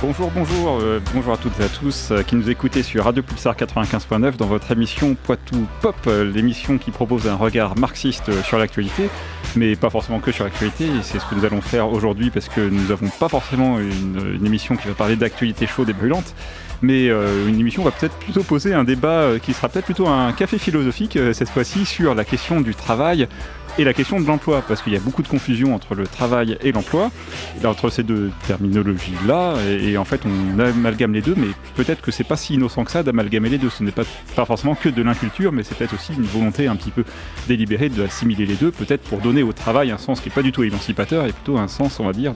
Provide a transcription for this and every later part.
Bonjour à toutes et à tous qui nous écoutez sur Radio Pulsar 95.9 dans votre émission Poitou Pop, l'émission qui propose un regard marxiste sur l'actualité, mais pas forcément que sur l'actualité, et c'est ce que nous allons faire aujourd'hui parce que nous n'avons pas forcément une émission qui va parler d'actualité chaude et brûlante, mais une émission va peut-être plutôt poser un débat qui sera peut-être plutôt un café philosophique cette fois-ci sur la question du travail et la question de l'emploi, parce qu'il y a beaucoup de confusion entre le travail et l'emploi, entre ces deux terminologies-là, et en fait on amalgame les deux, mais peut-être que c'est pas si innocent que ça d'amalgamer les deux. Ce n'est pas forcément que de l'inculture, mais c'est peut-être aussi une volonté un petit peu délibérée d'assimiler les deux, peut-être pour donner au travail un sens qui n'est pas du tout émancipateur, et plutôt un sens, on va dire,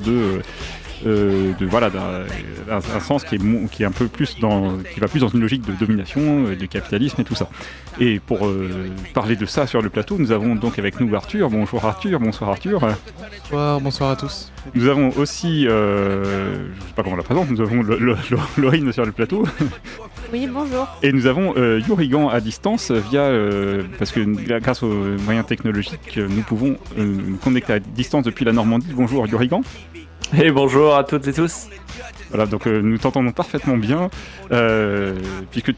un sens qui est un peu plus qui va plus dans une logique de domination, de capitalisme et tout ça. Et pour parler de ça sur le plateau, nous avons donc avec nous Arthur. Bonjour Arthur, bonsoir Arthur. Bonsoir à tous. Nous avons aussi, je ne sais pas comment on la présente, nous avons Laurine sur le plateau. Oui, bonjour. Et nous avons Yurigan à distance parce que grâce aux moyens technologiques, nous pouvons nous connecter à distance depuis la Normandie. Bonjour Yurigan. Et bonjour à toutes et tous. Voilà, donc nous t'entendons parfaitement bien, puisque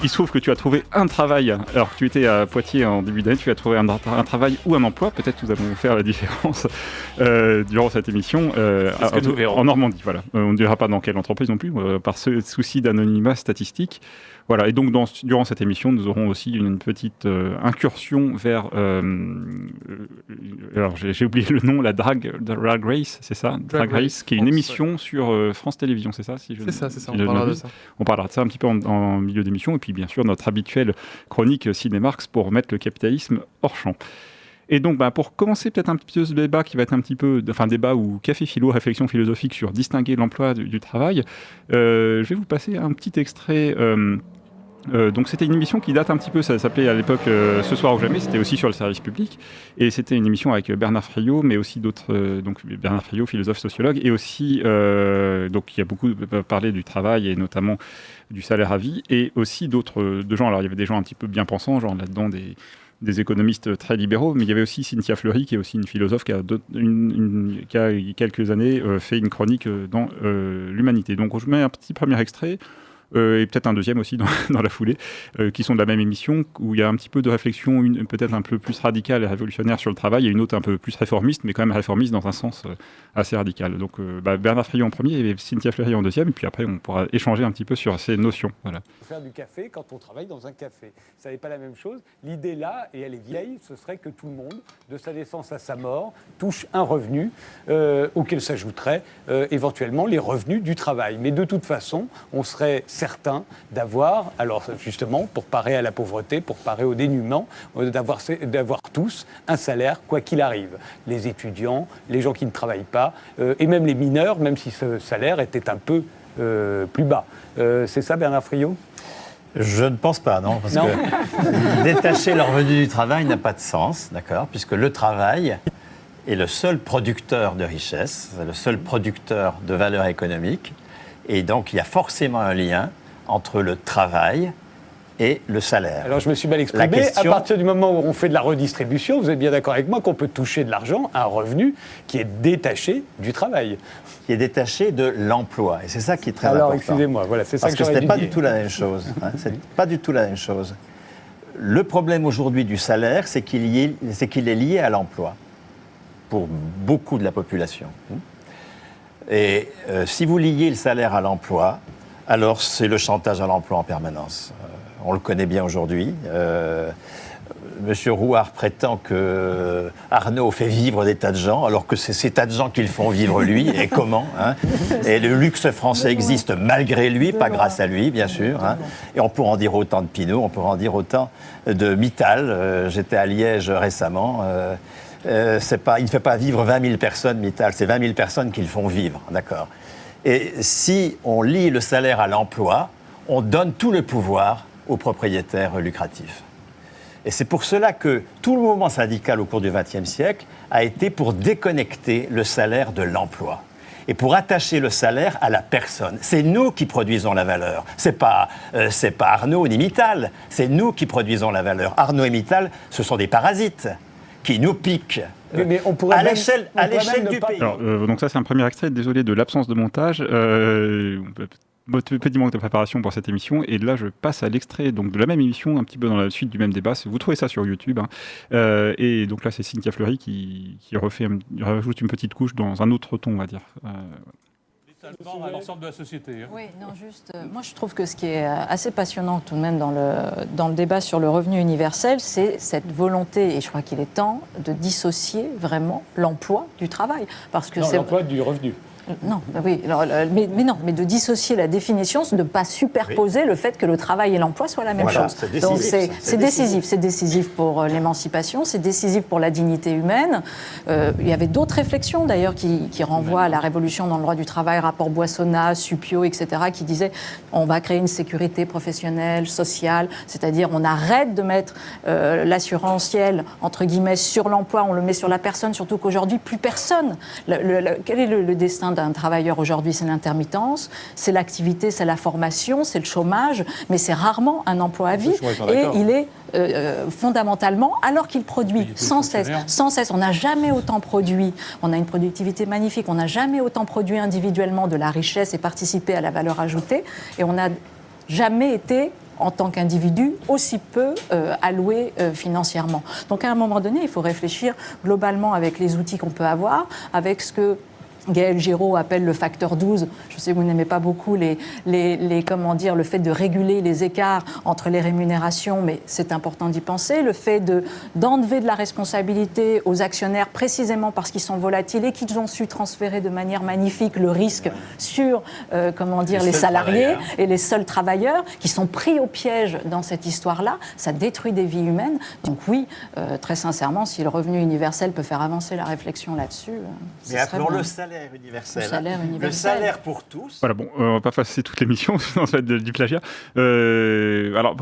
il se trouve que tu as trouvé un travail, alors que tu étais à Poitiers en début d'année, tu as trouvé un travail ou un emploi, peut-être nous allons faire la différence durant cette émision, en Normandie, voilà. On ne dira pas dans quelle entreprise non plus, par ce souci d'anonymat statistique. Voilà, et donc durant cette émission, nous aurons aussi une petite incursion vers, alors j'ai oublié le nom, la Drag Race, c'est ça, Drag Race, qui est une émission sur France Télévisions, c'est ça, c'est ça, on parlera de ça. On parlera de ça un petit peu en milieu d'émission, et puis bien sûr notre habituelle chronique Ciné-Marx pour mettre le capitalisme hors champ. Et donc, pour commencer peut-être un petit peu ce débat qui va être un petit peu, débat ou café philo, réflexion philosophique sur distinguer l'emploi du travail, je vais vous passer un petit extrait. Donc c'était une émission qui date un petit peu, ça s'appelait à l'époque Ce soir ou jamais, c'était aussi sur le service public, et c'était une émission avec Bernard Friot, mais aussi d'autres, donc Bernard Friot, philosophe, sociologue, et aussi donc qui a beaucoup parlé du travail et notamment du salaire à vie, et aussi d'autres gens. Alors il y avait des gens un petit peu bien pensants, genre là-dedans des économistes très libéraux, mais il y avait aussi Cynthia Fleury, qui est aussi une philosophe qui a il y a quelques années fait une chronique dans l'Humanité. Donc je mets un petit premier extrait. Et peut-être un deuxième aussi dans la foulée, qui sont de la même émission, où il y a un petit peu de réflexion, une peut-être un peu plus radicale et révolutionnaire sur le travail, et une autre un peu plus réformiste, mais quand même réformiste dans un sens assez radical. Donc Bernard Friot en premier et Cynthia Fleury en deuxième, et puis après on pourra échanger un petit peu sur ces notions. Voilà. Faire du café quand on travaille dans un café, ça n'est pas la même chose. L'idée là, et elle est vieille, ce serait que tout le monde, de sa naissance à sa mort, touche un revenu auquel s'ajouteraient éventuellement les revenus du travail. Mais de toute façon, on serait certain d'avoir, alors justement, pour parer à la pauvreté, pour parer au dénuement, d'avoir tous un salaire, quoi qu'il arrive. Les étudiants, les gens qui ne travaillent pas, et même les mineurs, même si ce salaire était un peu plus bas. C'est ça, Bernard Friot ? Je ne pense pas, non, parce que détacher le revenu du travail n'a pas de sens, d'accord, puisque le travail est le seul producteur de richesse, le seul producteur de valeur économique, et donc il y a forcément un lien entre le travail et le salaire. Alors je me suis mal exprimé, à partir du moment où on fait de la redistribution, vous êtes bien d'accord avec moi qu'on peut toucher de l'argent, un revenu qui est détaché du travail. Qui est détaché de l'emploi, et c'est ça qui est très important. Alors excusez-moi, voilà, c'est ça parce que j'aurais dû dire. Parce que ce n'est pas du tout la même chose. C'est pas du tout la même chose. Le problème aujourd'hui du salaire, c'est qu'il est lié à l'emploi, pour beaucoup de la population. Et si vous liez le salaire à l'emploi, alors c'est le chantage à l'emploi en permanence. On le connaît bien aujourd'hui. Monsieur Rouard prétend que Arnaud fait vivre des tas de gens, alors que c'est ces tas de gens qui le font vivre lui, et comment, hein. Et le luxe français existe malgré lui, pas grâce à lui, bien sûr. Hein. Et on pourrait en dire autant de Pinault, on pourrait en dire autant de Mittal. J'étais à Liège récemment. Il ne fait pas vivre 20 000 personnes, Mittal, c'est 20 000 personnes qui le font vivre, d'accord. Et si on lie le salaire à l'emploi, on donne tout le pouvoir aux propriétaires lucratifs. Et c'est pour cela que tout le mouvement syndical au cours du XXe siècle a été pour déconnecter le salaire de l'emploi et pour attacher le salaire à la personne. C'est nous qui produisons la valeur. C'est pas Arnaud ni Mittal, c'est nous qui produisons la valeur. Arnaud et Mittal, ce sont des parasites qui nous piquent Mais on pourrait à même- l'échelle on pourrait même ne du pas- pays. Alors, donc ça, c'est un premier extrait. Désolé de l'absence de montage. Petit manque de préparation pour cette émission. Et là, je passe à l'extrait donc, de la même émission, un petit peu dans la suite du même débat. Vous trouvez ça sur YouTube. Hein. Et donc là, c'est Cynthia Fleury qui rajoute une petite couche dans un autre ton, on va dire. À l'ensemble de la société. Hein. Oui, non, juste. Moi, je trouve que ce qui est assez passionnant tout de même dans le débat sur le revenu universel, c'est cette volonté, et je crois qu'il est temps, de dissocier vraiment l'emploi du travail. Parce que Non, c'est l'emploi du revenu. Non, oui, alors, mais non, mais de dissocier la définition, de ne pas superposer le fait que le travail et l'emploi soient la même Voilà, chose. c'est décisif, Donc ça. c'est décisif. C'est décisif pour l'émancipation, c'est décisif pour la dignité humaine. Il y avait d'autres réflexions d'ailleurs qui renvoient à la révolution dans le droit du travail, rapport Boissonnat, Suppiot, etc., qui disaient on va créer une sécurité professionnelle, sociale, c'est-à-dire on arrête de mettre l'assurantiel, entre guillemets, sur l'emploi, on le met sur la personne, surtout qu'aujourd'hui, plus personne. Quel est le destin d'un travailleur aujourd'hui? C'est l'intermittence, c'est l'activité, c'est la formation, c'est le chômage, mais c'est rarement un emploi à vie. Et il est fondamentalement, alors qu'il produit sans cesse, on n'a jamais autant produit, on a une productivité magnifique, on n'a jamais autant produit individuellement de la richesse et participé à la valeur ajoutée, et on n'a jamais été en tant qu'individu, aussi peu alloué financièrement. Donc à un moment donné, il faut réfléchir globalement avec les outils qu'on peut avoir, avec ce que Gaël Giraud appelle le facteur 12. Je sais que vous n'aimez pas beaucoup comment dire, le fait de réguler les écarts entre les rémunérations, mais c'est important d'y penser. Le fait d'enlever de la responsabilité aux actionnaires précisément parce qu'ils sont volatiles et qu'ils ont su transférer de manière magnifique le risque sur les salariés et les seuls travailleurs qui sont pris au piège dans cette histoire-là. Ça détruit des vies humaines. Donc oui, très sincèrement, si le revenu universel peut faire avancer la réflexion là-dessus, mais appelons le salaire universel. Le salaire pour tous. Voilà, bon, on va pas passer toute l'émission, sinon ça va être du plagiat. Alors,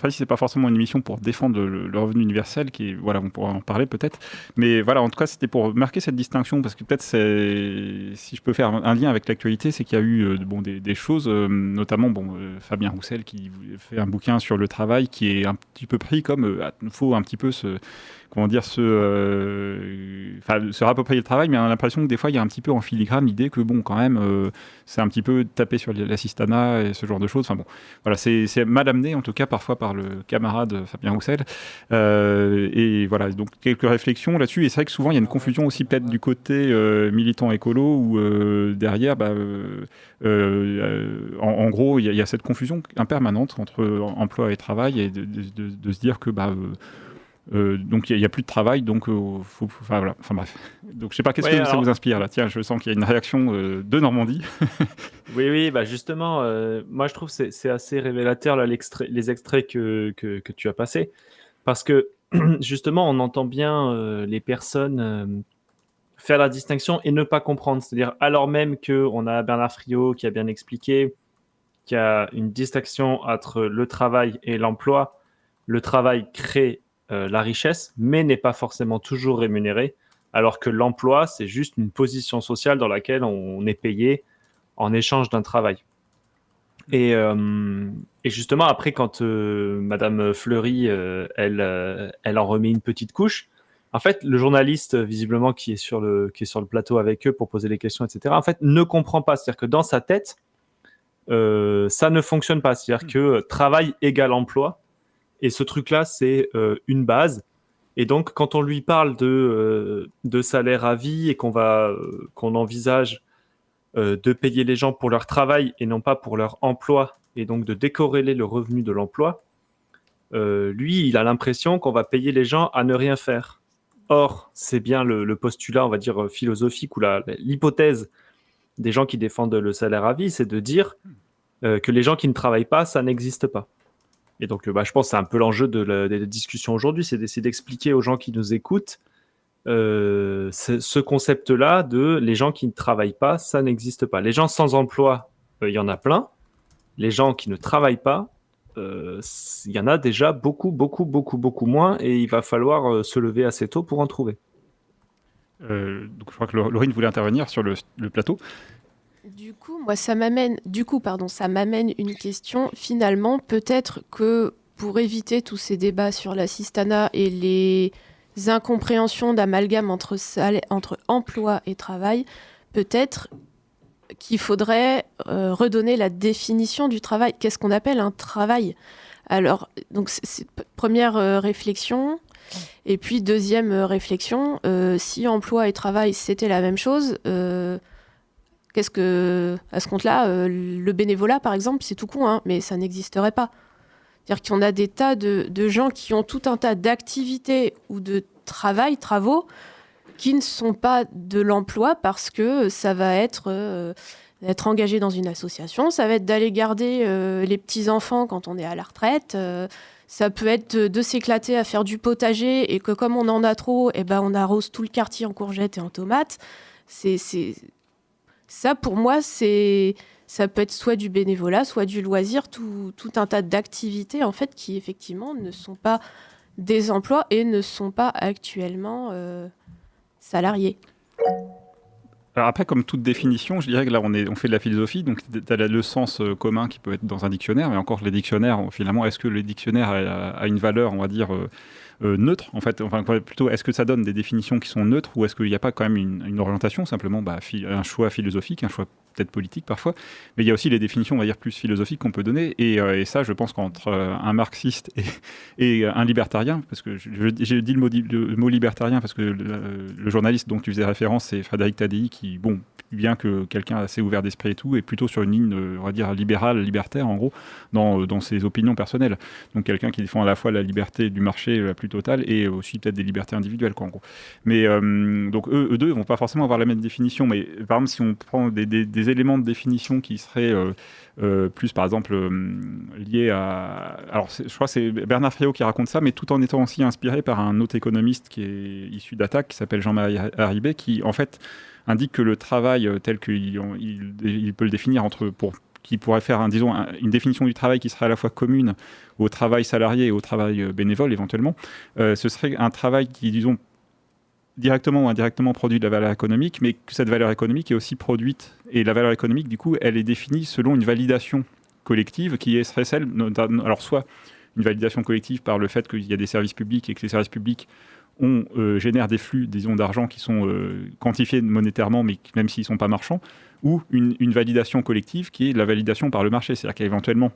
c'est pas forcément une émission pour défendre le revenu universel, voilà, on pourra en parler peut-être. Mais voilà, en tout cas, c'était pour marquer cette distinction, parce que peut-être, si je peux faire un lien avec l'actualité, c'est qu'il y a eu des choses, notamment Fabien Roussel qui fait un bouquin sur le travail qui est un petit peu pris comme il faut un petit peu se rapproprier le travail, mais on a l'impression que des fois il y a un petit peu en filigrane l'idée que quand même c'est un petit peu taper sur l'assistanat et ce genre de choses. Enfin bon, voilà, c'est mal amené en tout cas parfois par le camarade Fabien Roussel. Et voilà, donc quelques réflexions là-dessus. Et c'est vrai que souvent il y a une confusion aussi peut-être du côté militant écolo où derrière, en gros, il y a cette confusion impermanente entre emploi et travail et de se dire que donc il n'y a plus de travail, donc voilà. Enfin bref. Donc je sais pas qu'est-ce que ça vous inspire là. Tiens, je sens qu'il y a une réaction de Normandie. Oui, justement, moi je trouve que c'est assez révélateur là, les extraits que tu as passés, parce que justement on entend bien les personnes faire la distinction et ne pas comprendre. C'est-à-dire alors même qu'on a Bernard Friot qui a bien expliqué qu'il y a une distinction entre le travail et l'emploi. Le travail crée la richesse, mais n'est pas forcément toujours rémunéré, alors que l'emploi, c'est juste une position sociale dans laquelle on est payé en échange d'un travail. Et justement, après, quand Madame Fleury, elle en remet une petite couche, en fait, le journaliste, visiblement, qui est sur le plateau avec eux pour poser les questions, etc., en fait, ne comprend pas. C'est-à-dire que dans sa tête, ça ne fonctionne pas. C'est-à-dire que travail égale emploi. Et ce truc-là, c'est une base. Et donc, quand on lui parle de salaire à vie et qu'on envisage de payer les gens pour leur travail et non pas pour leur emploi, et donc de décorréler le revenu de l'emploi, lui, il a l'impression qu'on va payer les gens à ne rien faire. Or, c'est bien le postulat, on va dire, philosophique ou l'hypothèse des gens qui défendent le salaire à vie, c'est de dire que les gens qui ne travaillent pas, ça n'existe pas. Et donc, je pense que c'est un peu l'enjeu des discussions aujourd'hui, c'est d'essayer d'expliquer aux gens qui nous écoutent ce concept-là de les gens qui ne travaillent pas, ça n'existe pas. Les gens sans emploi, il y en a plein. Les gens qui ne travaillent pas, il y en a déjà beaucoup moins, et il va falloir se lever assez tôt pour en trouver. Donc, je crois que Laurine voulait intervenir sur le plateau. Du coup, ça m'amène une question. Finalement, peut-être que pour éviter tous ces débats sur l'assistanat et les incompréhensions d'amalgame entre emploi et travail, peut-être qu'il faudrait redonner la définition du travail. Qu'est-ce qu'on appelle un travail ? Alors, donc, c'est première réflexion. Et puis, deuxième réflexion, si emploi et travail, c'était la même chose, qu'est-ce que, à ce compte-là, le bénévolat, par exemple, c'est tout con, hein, mais ça n'existerait pas. C'est-à-dire qu'on a des tas de gens qui ont tout un tas d'activités ou de travaux, qui ne sont pas de l'emploi parce que ça va être d'être engagé dans une association, ça va être d'aller garder les petits-enfants quand on est à la retraite, ça peut être de s'éclater à faire du potager et que comme on en a trop, eh ben on arrose tout le quartier en courgettes et en tomates. Ça, pour moi, ça peut être soit du bénévolat, soit du loisir, tout un tas d'activités en fait qui effectivement ne sont pas des emplois et ne sont pas actuellement salariés. Alors après, comme toute définition, je dirais que là, on fait de la philosophie, donc tu as le sens commun qui peut être dans un dictionnaire, mais encore les dictionnaires, finalement, est-ce que le dictionnaire a une valeur, on va dire, neutre, en fait, enfin plutôt, est-ce que ça donne des définitions qui sont neutres ou est-ce qu'il n'y a pas quand même une orientation, simplement un choix philosophique, un choix peut-être politique parfois, mais il y a aussi les définitions, on va dire, plus philosophiques qu'on peut donner, et ça, je pense qu'entre un marxiste et un libertarien, parce que j'ai dit le mot libertarien parce que le journaliste dont tu faisais référence, c'est Frédéric Tadei, qui, bon, bien que quelqu'un assez ouvert d'esprit et tout, est plutôt sur une ligne, on va dire, libérale, libertaire, en gros, dans ses opinions personnelles. Donc quelqu'un qui défend à la fois la liberté du marché la plus totale et aussi peut-être des libertés individuelles, quoi, en gros. Mais donc eux deux, ils vont pas forcément avoir la même définition, mais par exemple, si on prend des éléments de définition qui seraient plus, par exemple, liés à... Alors, je crois que c'est Bernard Friot qui raconte ça, mais tout en étant aussi inspiré par un autre économiste qui est issu d'Attac, qui s'appelle Jean-Marie Haribé, qui, en fait, indique que le travail tel qu'il peut le définir qui pourrait faire une définition du travail qui serait à la fois commune au travail salarié et au travail bénévole éventuellement, ce serait un travail qui, disons, directement ou indirectement produit de la valeur économique, mais que cette valeur économique est aussi produite, et la valeur économique, du coup, elle est définie selon une validation collective qui serait celle, alors soit une validation collective par le fait qu'il y a des services publics et que les services publics génèrent des flux, disons, d'argent qui sont quantifiés monétairement, mais même s'ils ne sont pas marchands, ou une validation collective qui est la validation par le marché. C'est-à-dire qu'éventuellement,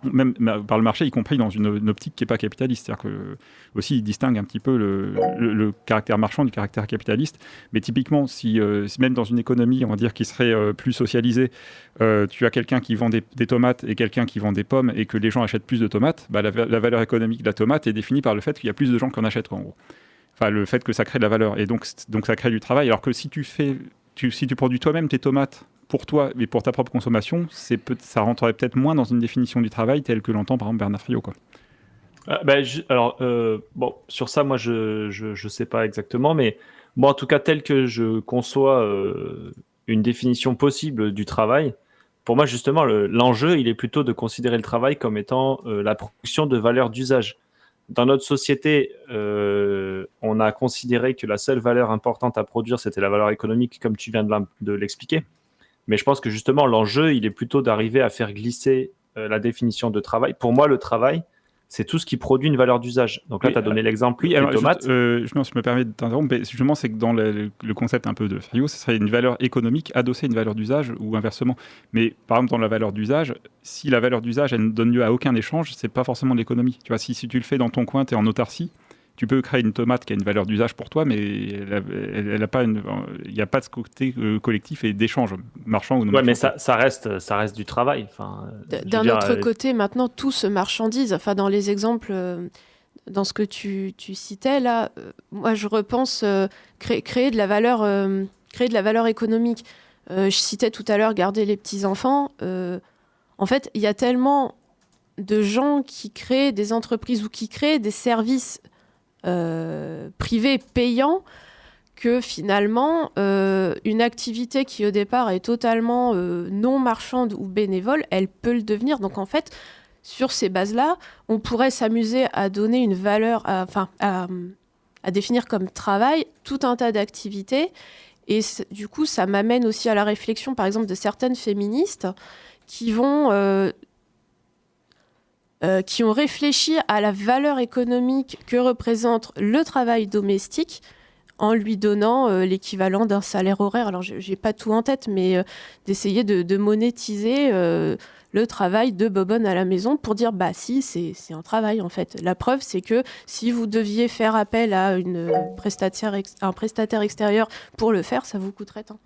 même par le marché, y compris dans une optique qui n'est pas capitaliste. C'est-à-dire que aussi, il distingue un petit peu le caractère marchand du caractère capitaliste. Mais typiquement, si même dans une économie, on va dire, qui serait plus socialisée, tu as quelqu'un qui vend des tomates et quelqu'un qui vend des pommes et que les gens achètent plus de tomates, bah, la valeur économique de la tomate est définie par le fait qu'il y a plus de gens qui en achètent, quoi, en gros. Enfin, le fait que ça crée de la valeur. Et donc ça crée du travail. Alors que si tu produis toi-même tes tomates pour toi et pour ta propre consommation, ça rentrerait peut-être moins dans une définition du travail telle que l'entend par exemple Bernard Friot, quoi. Bon, sur ça, moi, je sais pas exactement, mais bon, en tout cas, tel que je conçois une définition possible du travail, pour moi, justement, l'enjeu, il est plutôt de considérer le travail comme étant la production de valeur d'usage. Dans notre société, on a considéré que la seule valeur importante à produire, c'était la valeur économique, comme tu viens de l'expliquer. Mais je pense que justement, l'enjeu, il est plutôt d'arriver à faire glisser la définition de travail. Pour moi, le travail, c'est tout ce qui produit une valeur d'usage. Donc là, tu as donné l'exemple des tomates. Je me permets de t'interrompre, mais justement, c'est que dans le concept un peu de Friot, ce serait une valeur économique adossée à une valeur d'usage ou inversement. Mais par exemple, dans la valeur d'usage, si la valeur d'usage, elle ne donne lieu à aucun échange, c'est pas forcément de l'économie. Tu vois, si tu le fais dans ton coin, tu es en autarcie, tu peux créer une tomate qui a une valeur d'usage pour toi, mais il n'y a pas de côté collectif et d'échange, marchand ou non. Ouais, mais ça reste du travail. Enfin, d'un autre côté, maintenant, tout se marchandise. Enfin, dans les exemples, dans ce que tu citais, là, moi, je repense créer de la valeur économique. Je citais tout à l'heure garder les petits-enfants. En fait, il y a tellement de gens qui créent des entreprises ou qui créent des services privés payants que finalement une activité qui au départ est totalement non marchande ou bénévole, elle peut le devenir. Donc en fait, sur ces bases-là, on pourrait s'amuser à donner une valeur, à définir comme travail tout un tas d'activités. Et du coup, ça m'amène aussi à la réflexion, par exemple, de certaines féministes qui vont qui ont réfléchi à la valeur économique que représente le travail domestique en lui donnant l'équivalent d'un salaire horaire. Alors, je n'ai pas tout en tête, mais d'essayer de monétiser le travail de bobonne à la maison pour dire, bah si, c'est un travail en fait. La preuve, c'est que si vous deviez faire appel à un prestataire extérieur pour le faire, ça vous coûterait tant.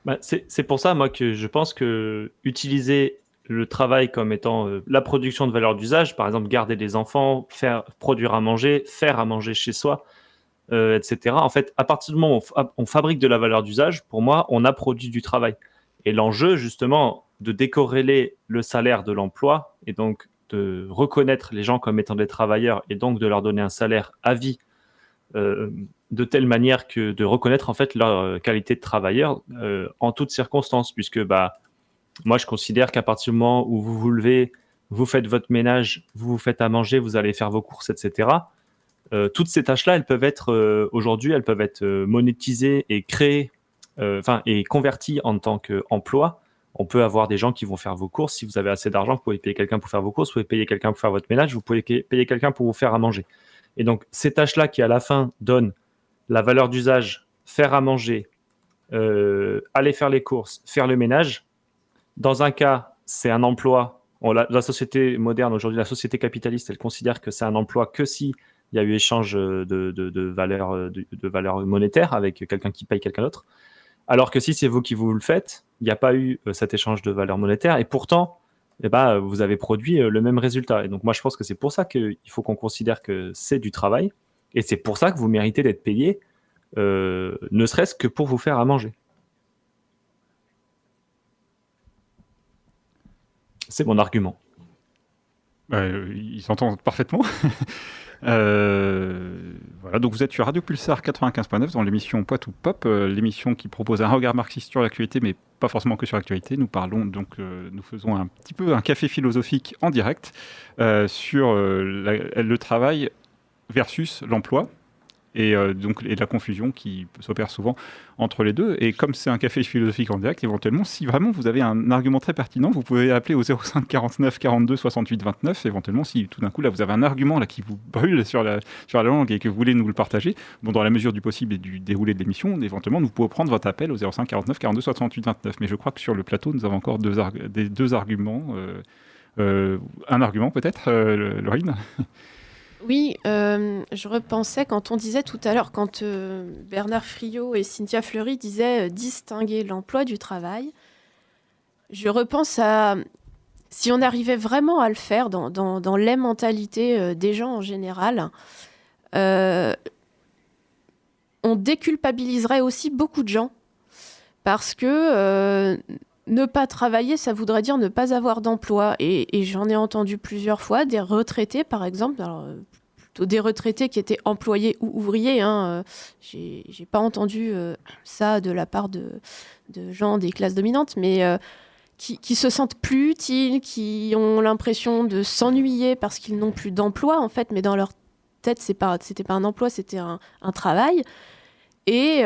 Bah, c'est pour ça, moi, que je pense que utiliser le travail comme étant la production de valeur d'usage, par exemple garder des enfants, produire à manger, faire à manger chez soi, etc. En fait, à partir du moment où on fabrique de la valeur d'usage, pour moi, on a produit du travail. Et l'enjeu, justement, de décorréler le salaire de l'emploi et donc de reconnaître les gens comme étant des travailleurs et donc de leur donner un salaire à vie de telle manière que de reconnaître en fait leur qualité de travailleur en toutes circonstances, puisque moi je considère qu'à partir du moment où vous vous levez, vous faites votre ménage, vous vous faites à manger, vous allez faire vos courses, etc. Toutes ces tâches-là, elles peuvent être aujourd'hui, elles peuvent être monétisées et créées, et converties en tant qu'emploi. On peut avoir des gens qui vont faire vos courses. Si vous avez assez d'argent, vous pouvez payer quelqu'un pour faire vos courses, vous pouvez payer quelqu'un pour faire votre ménage, vous pouvez payer quelqu'un pour vous faire à manger. Et donc, ces tâches-là qui, à la fin, donnent la valeur d'usage, faire à manger, aller faire les courses, faire le ménage, dans un cas, c'est un emploi. La société moderne, aujourd'hui, la société capitaliste, elle considère que c'est un emploi que si il y a eu échange de valeur monétaire avec quelqu'un qui paye quelqu'un d'autre. Alors que si c'est vous qui vous le faites, il n'y a pas eu cet échange de valeur monétaire et pourtant, vous avez produit le même résultat. Et donc moi, je pense que c'est pour ça qu'il faut qu'on considère que c'est du travail et c'est pour ça que vous méritez d'être payé, ne serait-ce que pour vous faire à manger. C'est mon argument. Ils s'entendent parfaitement. Voilà, donc vous êtes sur Radio Pulsar 95.9 dans l'émission Poitou Pop, l'émission qui propose un regard marxiste sur l'actualité, mais pas forcément que sur l'actualité. Nous parlons donc, nous faisons un petit peu un café philosophique en direct sur le travail versus l'emploi. Et la confusion qui s'opère souvent entre les deux. Et comme c'est un café philosophique en direct, éventuellement, si vraiment vous avez un argument très pertinent, vous pouvez appeler au 05 49 42 68 29. Éventuellement, si tout d'un coup, là, vous avez un argument là, qui vous brûle sur la langue et que vous voulez nous le partager, dans la mesure du possible et du déroulé de l'émission, éventuellement, nous pouvons prendre votre appel au 05 49 42 68 29. Mais je crois que sur le plateau, nous avons encore deux arguments. Un argument peut-être, Laurine ? Oui, je repensais quand on disait tout à l'heure, quand Bernard Friot et Cynthia Fleury disaient distinguer l'emploi du travail, je repense à si on arrivait vraiment à le faire dans les mentalités des gens en général, on déculpabiliserait aussi beaucoup de gens parce que ne pas travailler, ça voudrait dire ne pas avoir d'emploi. Et j'en ai entendu plusieurs fois des retraités, par exemple, plutôt des retraités qui étaient employés ou ouvriers. J'ai pas entendu ça de la part de gens des classes dominantes, mais qui se sentent plus utiles, qui ont l'impression de s'ennuyer parce qu'ils n'ont plus d'emploi, en fait, mais dans leur tête, c'était pas un emploi, c'était un travail. Et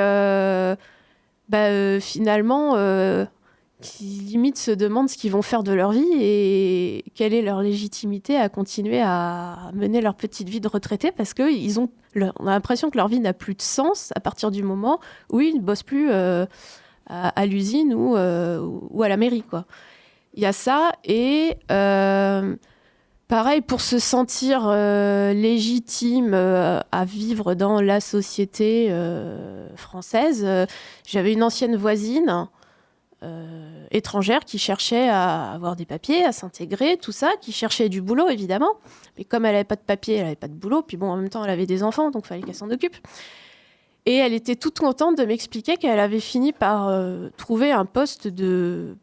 finalement... qui limite se demandent ce qu'ils vont faire de leur vie et quelle est leur légitimité à continuer à mener leur petite vie de retraité parce qu'on a l'impression que leur vie n'a plus de sens à partir du moment où ils ne bossent plus à l'usine ou à la mairie, quoi. Il y a ça et pareil, pour se sentir légitime à vivre dans la société française, j'avais une ancienne voisine étrangère qui cherchait à avoir des papiers, à s'intégrer, tout ça, qui cherchait du boulot évidemment, mais comme elle n'avait pas de papiers, elle n'avait pas de boulot, puis bon, en même temps elle avait des enfants, donc il fallait qu'elle s'en occupe. Et elle était toute contente de m'expliquer qu'elle avait fini par trouver un poste de...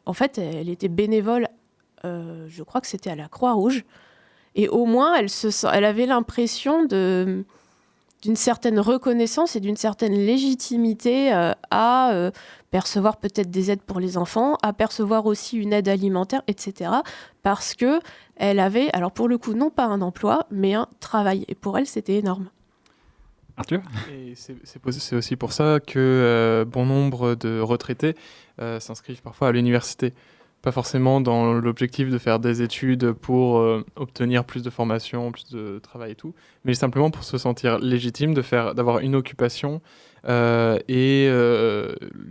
en fait, elle était bénévole, je crois que c'était à la Croix-Rouge, et au moins elle avait l'impression d'une certaine reconnaissance et d'une certaine légitimité à percevoir peut-être des aides pour les enfants, à percevoir aussi une aide alimentaire, etc. Parce qu'elle avait, alors pour le coup, non pas un emploi, mais un travail. Et pour elle, c'était énorme. Arthur ? Et c'est aussi pour ça que bon nombre de retraités s'inscrivent parfois à l'université. pas forcément dans l'objectif de faire des études pour obtenir plus de formation, plus de travail et tout, mais simplement pour se sentir légitime d'avoir une occupation et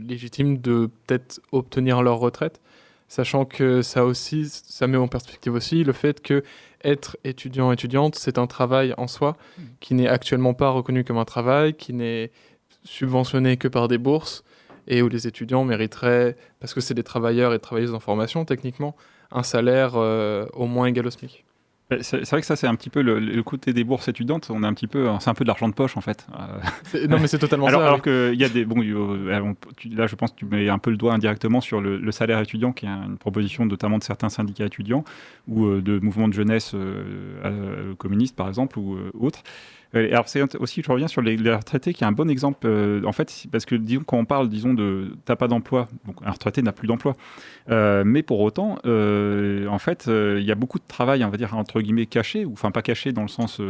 légitime de peut-être obtenir leur retraite, sachant que ça met en perspective aussi le fait que être étudiante, c'est un travail en soi qui n'est actuellement pas reconnu comme un travail, qui n'est subventionné que par des bourses, et où les étudiants mériteraient, parce que c'est des travailleurs et travailleuses en formation, techniquement, un salaire au moins égal au SMIC. C'est vrai que ça, c'est un petit peu le côté des bourses étudiantes. C'est un peu de l'argent de poche, en fait. Non, mais c'est totalement ça. Alors qu'il y a des... Bon, là, je pense que tu mets un peu le doigt indirectement sur le salaire étudiant, qui est une proposition notamment de certains syndicats étudiants ou de mouvements de jeunesse communistes, par exemple, ou autres. Alors c'est aussi, je reviens sur les retraités, qui est un bon exemple, en fait, parce que disons, quand on parle, t'as pas d'emploi, donc un retraité n'a plus d'emploi, mais pour autant, en fait, il y a beaucoup de travail, on va dire, entre guillemets, caché, ou enfin pas caché dans le sens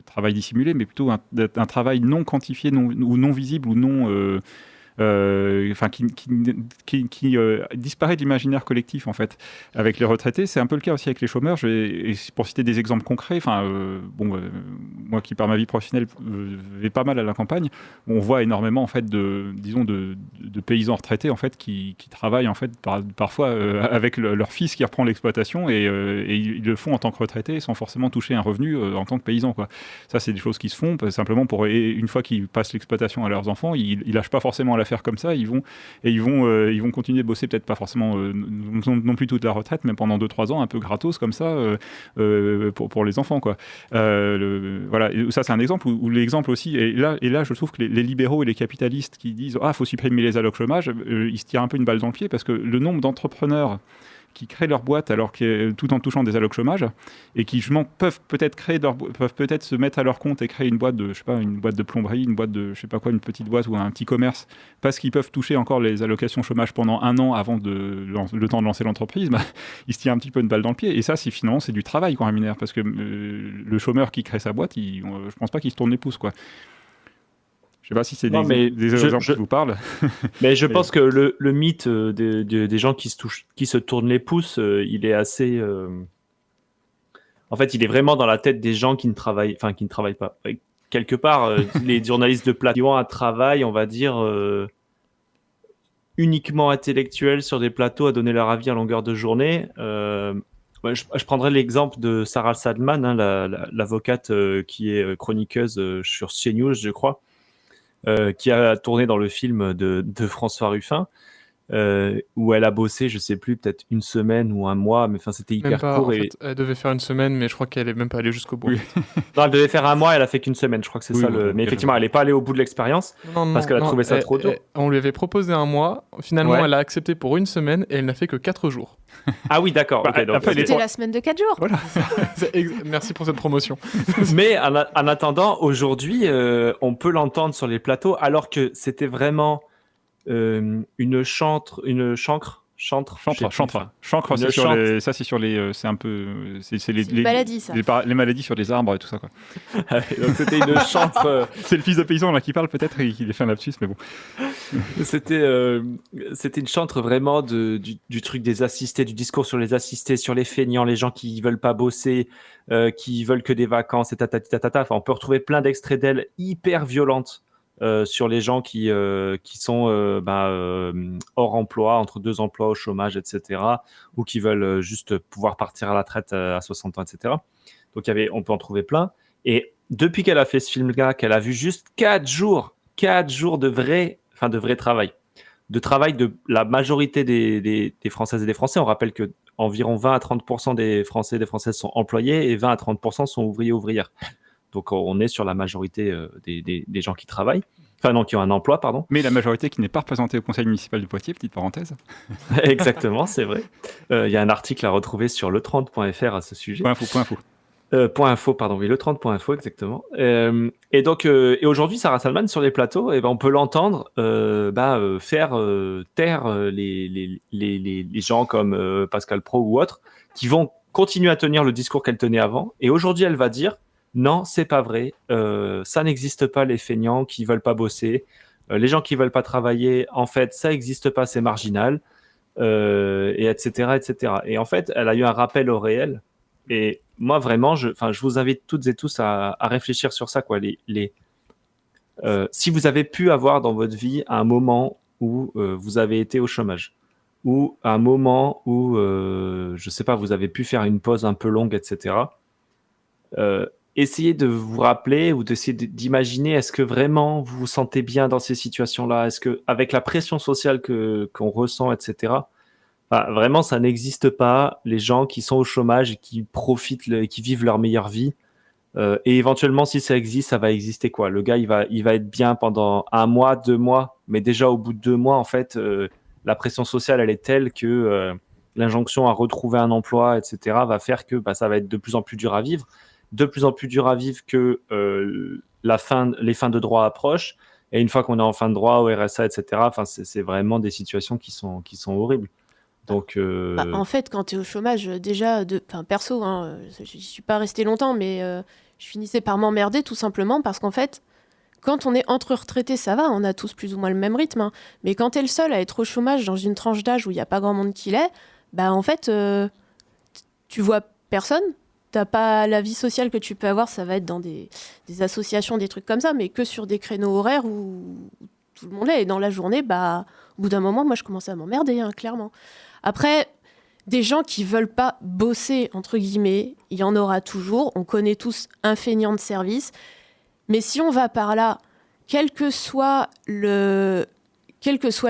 travail dissimulé, mais plutôt un travail non quantifié, ou non visible, ou non... qui disparaît de l'imaginaire collectif, en fait. Avec les retraités, c'est un peu le cas aussi avec les chômeurs. Et pour citer des exemples concrets, moi qui par ma vie professionnelle vais pas mal à la campagne, on voit énormément, en fait, de paysans retraités, en fait, qui travaillent, en fait, parfois avec leur fils qui reprend l'exploitation, et ils le font en tant que retraités sans forcément toucher un revenu en tant que paysan, quoi. Ça, c'est des choses qui se font simplement pour, une fois qu'ils passent l'exploitation à leurs enfants, ils lâchent pas forcément la faire comme ça, ils vont continuer de bosser, peut-être pas forcément non plus toute la retraite, mais pendant 2-3 ans, un peu gratos comme ça, pour les enfants, quoi. Voilà, et ça c'est un exemple, où l'exemple aussi, et là je trouve que les libéraux et les capitalistes qui disent faut supprimer les allocs chômage, ils se tirent un peu une balle dans le pied, parce que le nombre d'entrepreneurs qui créent leur boîte tout en touchant des allocs chômage, et qui peuvent peut-être se mettre à leur compte et créer une boîte de plomberie, une boîte de une petite boîte ou un petit commerce, parce qu'ils peuvent toucher encore les allocations chômage pendant 1 an avant le temps de lancer l'entreprise. Ils se tirent un petit peu une balle dans le pied, et ça, finalement, c'est du travail qu'on rémunère, parce que le chômeur qui crée sa boîte, je pense pas qu'il se tourne les pouces, quoi. Je sais pas si c'est des exemples qui vous parlent. Mais je pense que le mythe des gens qui se tournent les pouces, il est assez... En fait, il est vraiment dans la tête des gens qui ne travaillent pas. Quelque part, les journalistes de plateau ont un travail, on va dire, uniquement intellectuel sur des plateaux à donner leur avis à longueur de journée. Je prendrais l'exemple de Sarah Salman, l'avocate qui est chroniqueuse sur CNews, je crois. Qui a tourné dans le film de François Ruffin, où elle a bossé, je sais plus, peut-être 1 semaine ou 1 mois, mais c'était hyper court. En fait, elle devait faire 1 semaine, mais je crois qu'elle est même pas allée jusqu'au bout. Oui. Non, elle devait faire 1 mois, elle a fait qu'1 semaine, je crois que c'est ça. Mais effectivement, elle n'est pas allée au bout de l'expérience, parce qu'elle a trouvé ça trop dur. On lui avait proposé 1 mois, finalement elle a accepté pour 1 semaine, et elle n'a fait que 4 jours. Ah oui, d'accord. C'était la semaine de 4 jours. Voilà. Merci pour cette promotion. Mais en attendant, aujourd'hui, on peut l'entendre sur les plateaux, alors que c'était vraiment une chancre, ça c'est sur les, c'est un peu, c'est les maladies, ça. Les maladies sur les arbres et tout ça, quoi. Donc c'était une chancre. C'est le fils de paysan là qui parle peut-être, et qui fait un lapsus, mais bon. C'était une chantre vraiment du truc des assistés, du discours sur les assistés, sur les feignants, les gens qui veulent pas bosser, qui veulent que des vacances, et tatata. Enfin, on peut retrouver plein d'extraits d'elle hyper violentes sur les gens qui sont hors emploi, entre 2 emplois, au chômage, etc., ou qui veulent juste pouvoir partir à la retraite à 60 ans, etc. Donc on peut en trouver plein. Et depuis qu'elle a fait ce film-là, qu'elle a vu juste 4 jours de vrai travail, de la majorité des Françaises et des Français. On rappelle que environ 20 à 30% des Français et des Françaises sont employés, et 20 à 30% sont ouvriers-ouvrières. Donc on est sur la majorité des gens qui travaillent, qui ont un emploi, pardon. Mais la majorité qui n'est pas représentée au conseil municipal de Poitiers, petite parenthèse. Exactement, c'est vrai. Il y a un article à retrouver sur le30.fr à ce sujet. Le30.info, exactement. Et donc, et aujourd'hui, Sarah Salman, sur les plateaux, on peut l'entendre faire taire les gens comme Pascal Praud ou autres, qui vont continuer à tenir le discours qu'elle tenait avant. Et aujourd'hui, elle va dire non, c'est pas vrai, ça n'existe pas, les feignants qui veulent pas bosser, les gens qui veulent pas travailler, en fait, ça n'existe pas, c'est marginal. et etc., etc. Et en fait, elle a eu un rappel au réel. Et moi, vraiment, je vous invite toutes et tous à réfléchir sur ça, quoi. Si vous avez pu avoir dans votre vie un moment où vous avez été au chômage, ou un moment où, je sais pas, vous avez pu faire une pause un peu longue, etc., essayez de vous rappeler ou d'essayer d'imaginer, est-ce que vraiment vous vous sentez bien dans ces situations-là? Est-ce que, avec la pression sociale qu'on ressent, etc., vraiment, ça n'existe pas, les gens qui sont au chômage et qui profitent, qui vivent leur meilleure vie. Et éventuellement, si ça existe, ça va exister quoi. Le gars, il va être bien pendant 1 mois, 2 mois, mais déjà au bout de 2 mois, en fait, la pression sociale, elle est telle que l'injonction à retrouver un emploi, etc., va faire que ça va être de plus en plus dur à vivre. De plus en plus dur à vivre que les fins de droit approchent. Et une fois qu'on est en fin de droit, au RSA, etc., c'est vraiment des situations qui sont horribles. Donc, en fait, quand tu es au chômage, déjà, perso, je ne suis pas restée longtemps, mais je finissais par m'emmerder tout simplement parce qu'en fait, quand on est entre retraités, ça va, on a tous plus ou moins le même rythme. Mais quand tu es le seul à être au chômage dans une tranche d'âge où il n'y a pas grand monde qui l'est, en fait, tu vois personne. T'as pas la vie sociale que tu peux avoir, ça va être dans des associations, des trucs comme ça, mais que sur des créneaux horaires où tout le monde est. Et dans la journée, au bout d'un moment, moi, je commençais à m'emmerder, clairement. Après, des gens qui veulent pas bosser, entre guillemets, il y en aura toujours. On connaît tous un feignant de service. Mais si on va par là, quel que soit le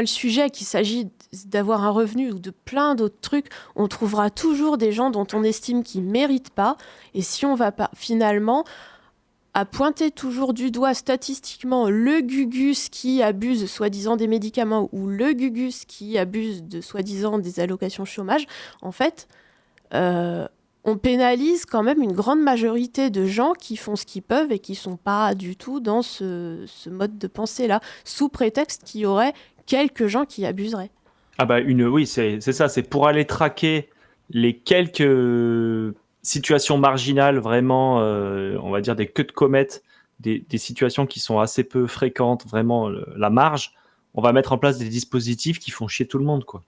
sujet, qu'il s'agit d'avoir un revenu ou de plein d'autres trucs, on trouvera toujours des gens dont on estime qu'ils ne méritent pas. Et si on va pas, finalement, à pointer toujours du doigt statistiquement le gugus qui abuse soi-disant des médicaments ou le gugus qui abuse de soi-disant des allocations chômage, en fait, on pénalise quand même une grande majorité de gens qui font ce qu'ils peuvent et qui ne sont pas du tout dans ce mode de pensée-là, sous prétexte qu'il y aurait quelques gens qui abuseraient. Oui, c'est ça, c'est pour aller traquer les quelques situations marginales, vraiment, on va dire des queues de comète, des situations qui sont assez peu fréquentes, vraiment la marge, on va mettre en place des dispositifs qui font chier tout le monde, quoi.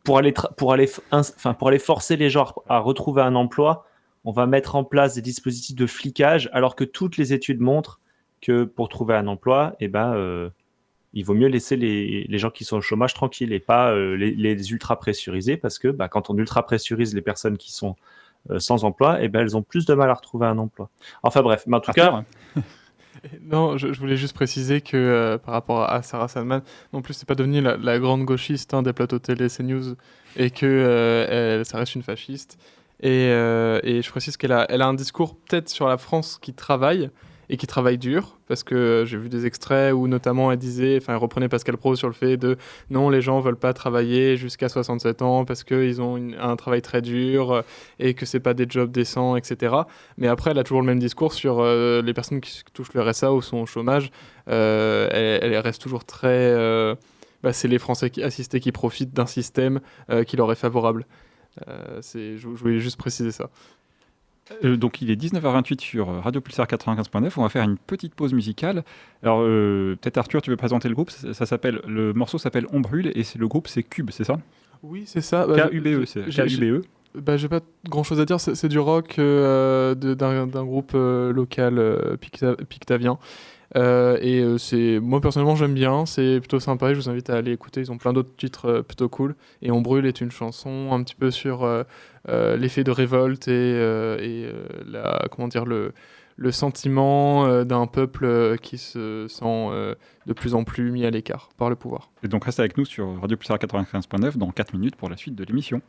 Pour aller forcer les gens à retrouver un emploi, on va mettre en place des dispositifs de flicage, alors que toutes les études montrent que pour trouver un emploi, il vaut mieux laisser les gens qui sont au chômage tranquilles et pas les ultra pressurisés, parce que quand on ultra pressurise les personnes qui sont sans emploi, elles ont plus de mal à retrouver un emploi. Enfin bref, mais en tout cas... Non, je voulais juste préciser que par rapport à Sarah Salman, non plus c'est pas devenue la grande gauchiste des plateaux télé CNews et que ça reste une fasciste. Et je précise qu'elle a un discours peut-être sur la France qui travaille et qui travaille dur, parce que j'ai vu des extraits où notamment elle reprenait Pascal Praud sur le fait de non, les gens veulent pas travailler jusqu'à 67 ans parce qu'ils ont un travail très dur et que c'est pas des jobs décents, etc. Mais après, elle a toujours le même discours sur les personnes qui touchent le RSA ou sont au chômage. Elle reste toujours très... c'est les Français assistés qui profitent d'un système qui leur est favorable. Je voulais juste préciser ça. Donc il est 19h28 sur Radio Pulsar 95.9. On va faire une petite pause musicale. Alors peut-être Arthur, tu veux présenter le groupe. Le morceau s'appelle On Brûle et le groupe c'est Cube, c'est ça? Oui, c'est ça. K-U-B-E, c'est K-U-B-E. J'ai pas grand-chose à dire. C'est du rock d'un groupe local pictavien. Moi personnellement j'aime bien, c'est plutôt sympa, je vous invite à aller écouter, ils ont plein d'autres titres plutôt cool, et On Brûle est une chanson un petit peu sur l'effet de révolte et le sentiment d'un peuple qui se sent de plus en plus mis à l'écart par le pouvoir. Et donc restez avec nous sur Radio Pulsar 95.9 dans 4 minutes pour la suite de l'émission.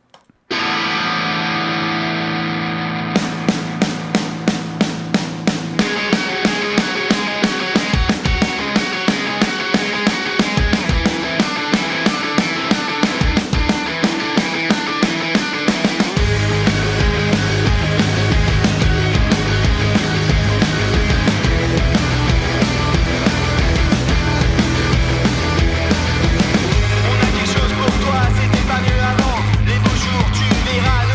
On a quelque chose pour toi, c'était pas mieux avant. Les beaux jours, tu verras.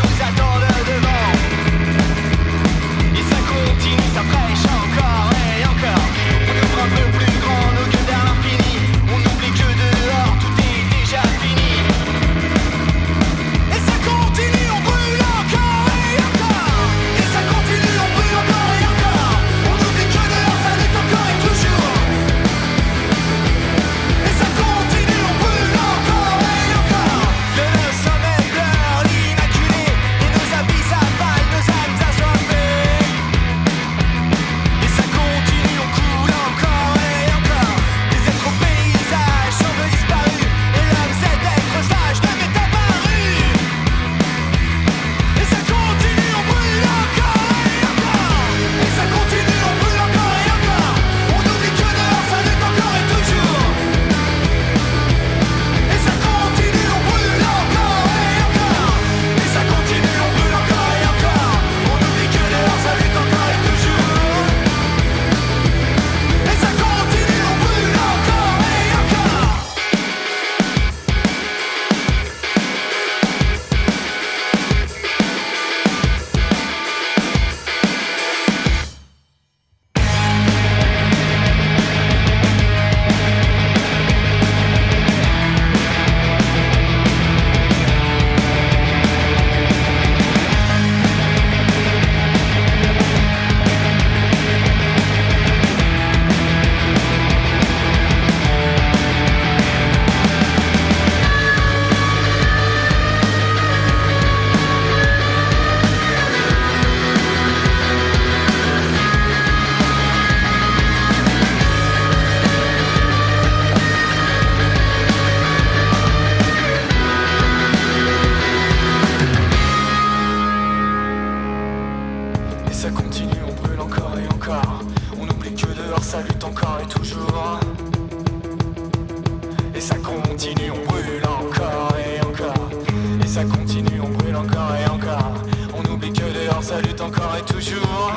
ça continue, on brûle encore et encore. On oublie que dehors ça lutte encore et toujours.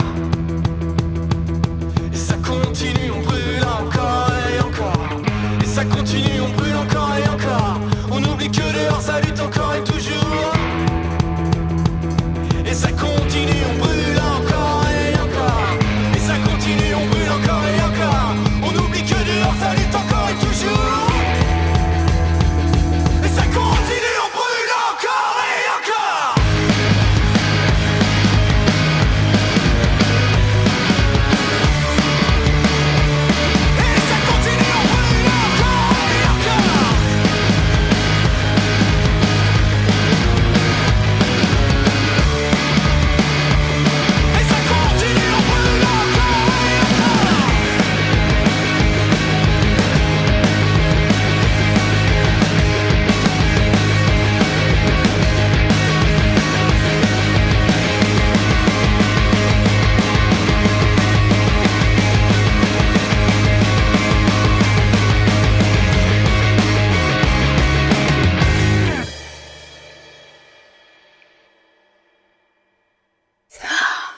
Et ça continue, on brûle encore et encore. Et ça continue, on brûle encore et encore. On oublie que dehors ça lutte encore et toujours. Et ça continue, on brûle encore et encore. Et ça continue, on brûle encore et encore. On oublie que dehors ça lutte encore et toujours. Et ça continue, on brûle encore et encore. Et ça continue, on brûle encore et encore. Et ça continue, on brûle encore et encore.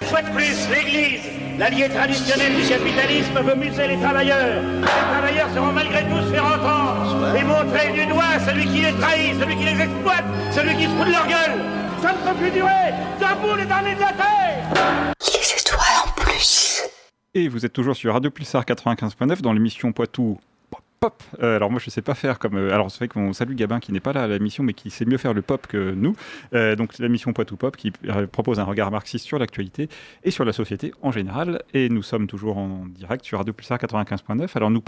Une fois de plus, l'Église, l'allié traditionnel du capitalisme, veut museler les travailleurs. Les travailleurs seront malgré tout se faire entendre et montrer du doigt celui qui les trahit, celui qui les exploite, celui qui se fout de leur gueule. Ça ne peut plus durer. Debout les derniers de la terre. Les étoiles en plus. Et vous êtes toujours sur Radio Pulsar 95.9 dans l'émission Poitou Pop. Alors moi je sais pas faire comme... alors c'est vrai qu'on salue Gabin qui n'est pas là à l'émission mais qui sait mieux faire le pop que nous. Donc l'émission Poitou Pop qui propose un regard marxiste sur l'actualité et sur la société en général. Et nous sommes toujours en direct sur Radio Pulsar 95.9. Alors nous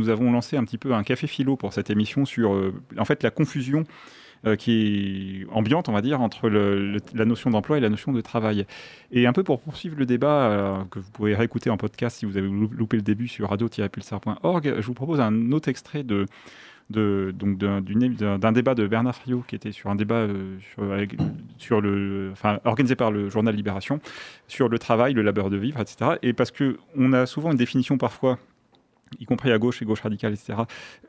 avons lancé un petit peu un café philo pour cette émission sur en fait la confusion qui est ambiante, on va dire, entre la notion d'emploi et la notion de travail. Et un peu pour poursuivre le débat, que vous pouvez réécouter en podcast si vous avez loupé le début sur radio-pulsar.org, je vous propose un autre extrait d'un débat de Bernard Friot, qui était sur un débat organisé par le journal Libération, sur le travail, le labeur de vivre, etc. Et parce qu'on a souvent une définition parfois, y compris à gauche et gauche radicale, etc.,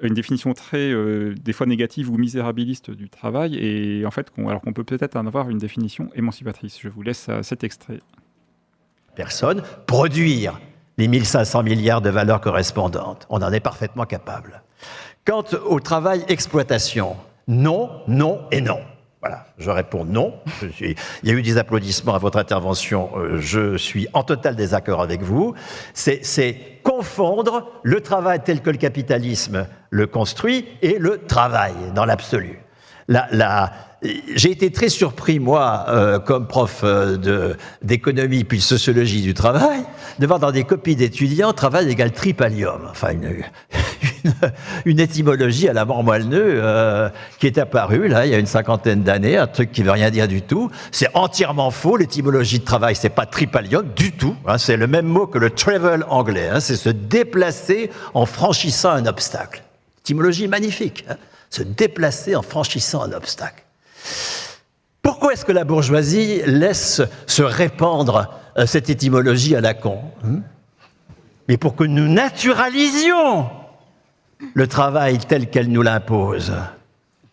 une définition très, des fois négative ou misérabiliste du travail, et en fait, alors qu'on peut peut-être en avoir une définition émancipatrice. Je vous laisse cet extrait. Personne, produire les 1500 milliards de valeurs correspondantes. On en est parfaitement capable. Quant au travail exploitation, non, non et non. Voilà, je réponds non. Il y a eu des applaudissements à votre intervention. Je suis en total désaccord avec vous. C'est confondre le travail tel que le capitalisme le construit et le travail dans l'absolu. J'ai été très surpris, moi, comme prof d'économie puis de sociologie du travail, de voir dans des copies d'étudiants travail égale tripalium. Enfin, une étymologie à la mort moelle-neu qui est apparue, là, il y a une cinquantaine d'années, un truc qui ne veut rien dire du tout. C'est entièrement faux, l'étymologie de travail, c'est pas tripalium du tout. Hein, c'est le même mot que le travel anglais, hein, c'est se déplacer en franchissant un obstacle. Étymologie magnifique, hein, se déplacer en franchissant un obstacle. Pourquoi est-ce que la bourgeoisie laisse se répandre cette étymologie à la con, Mais pour que nous naturalisions le travail tel qu'elle nous l'impose.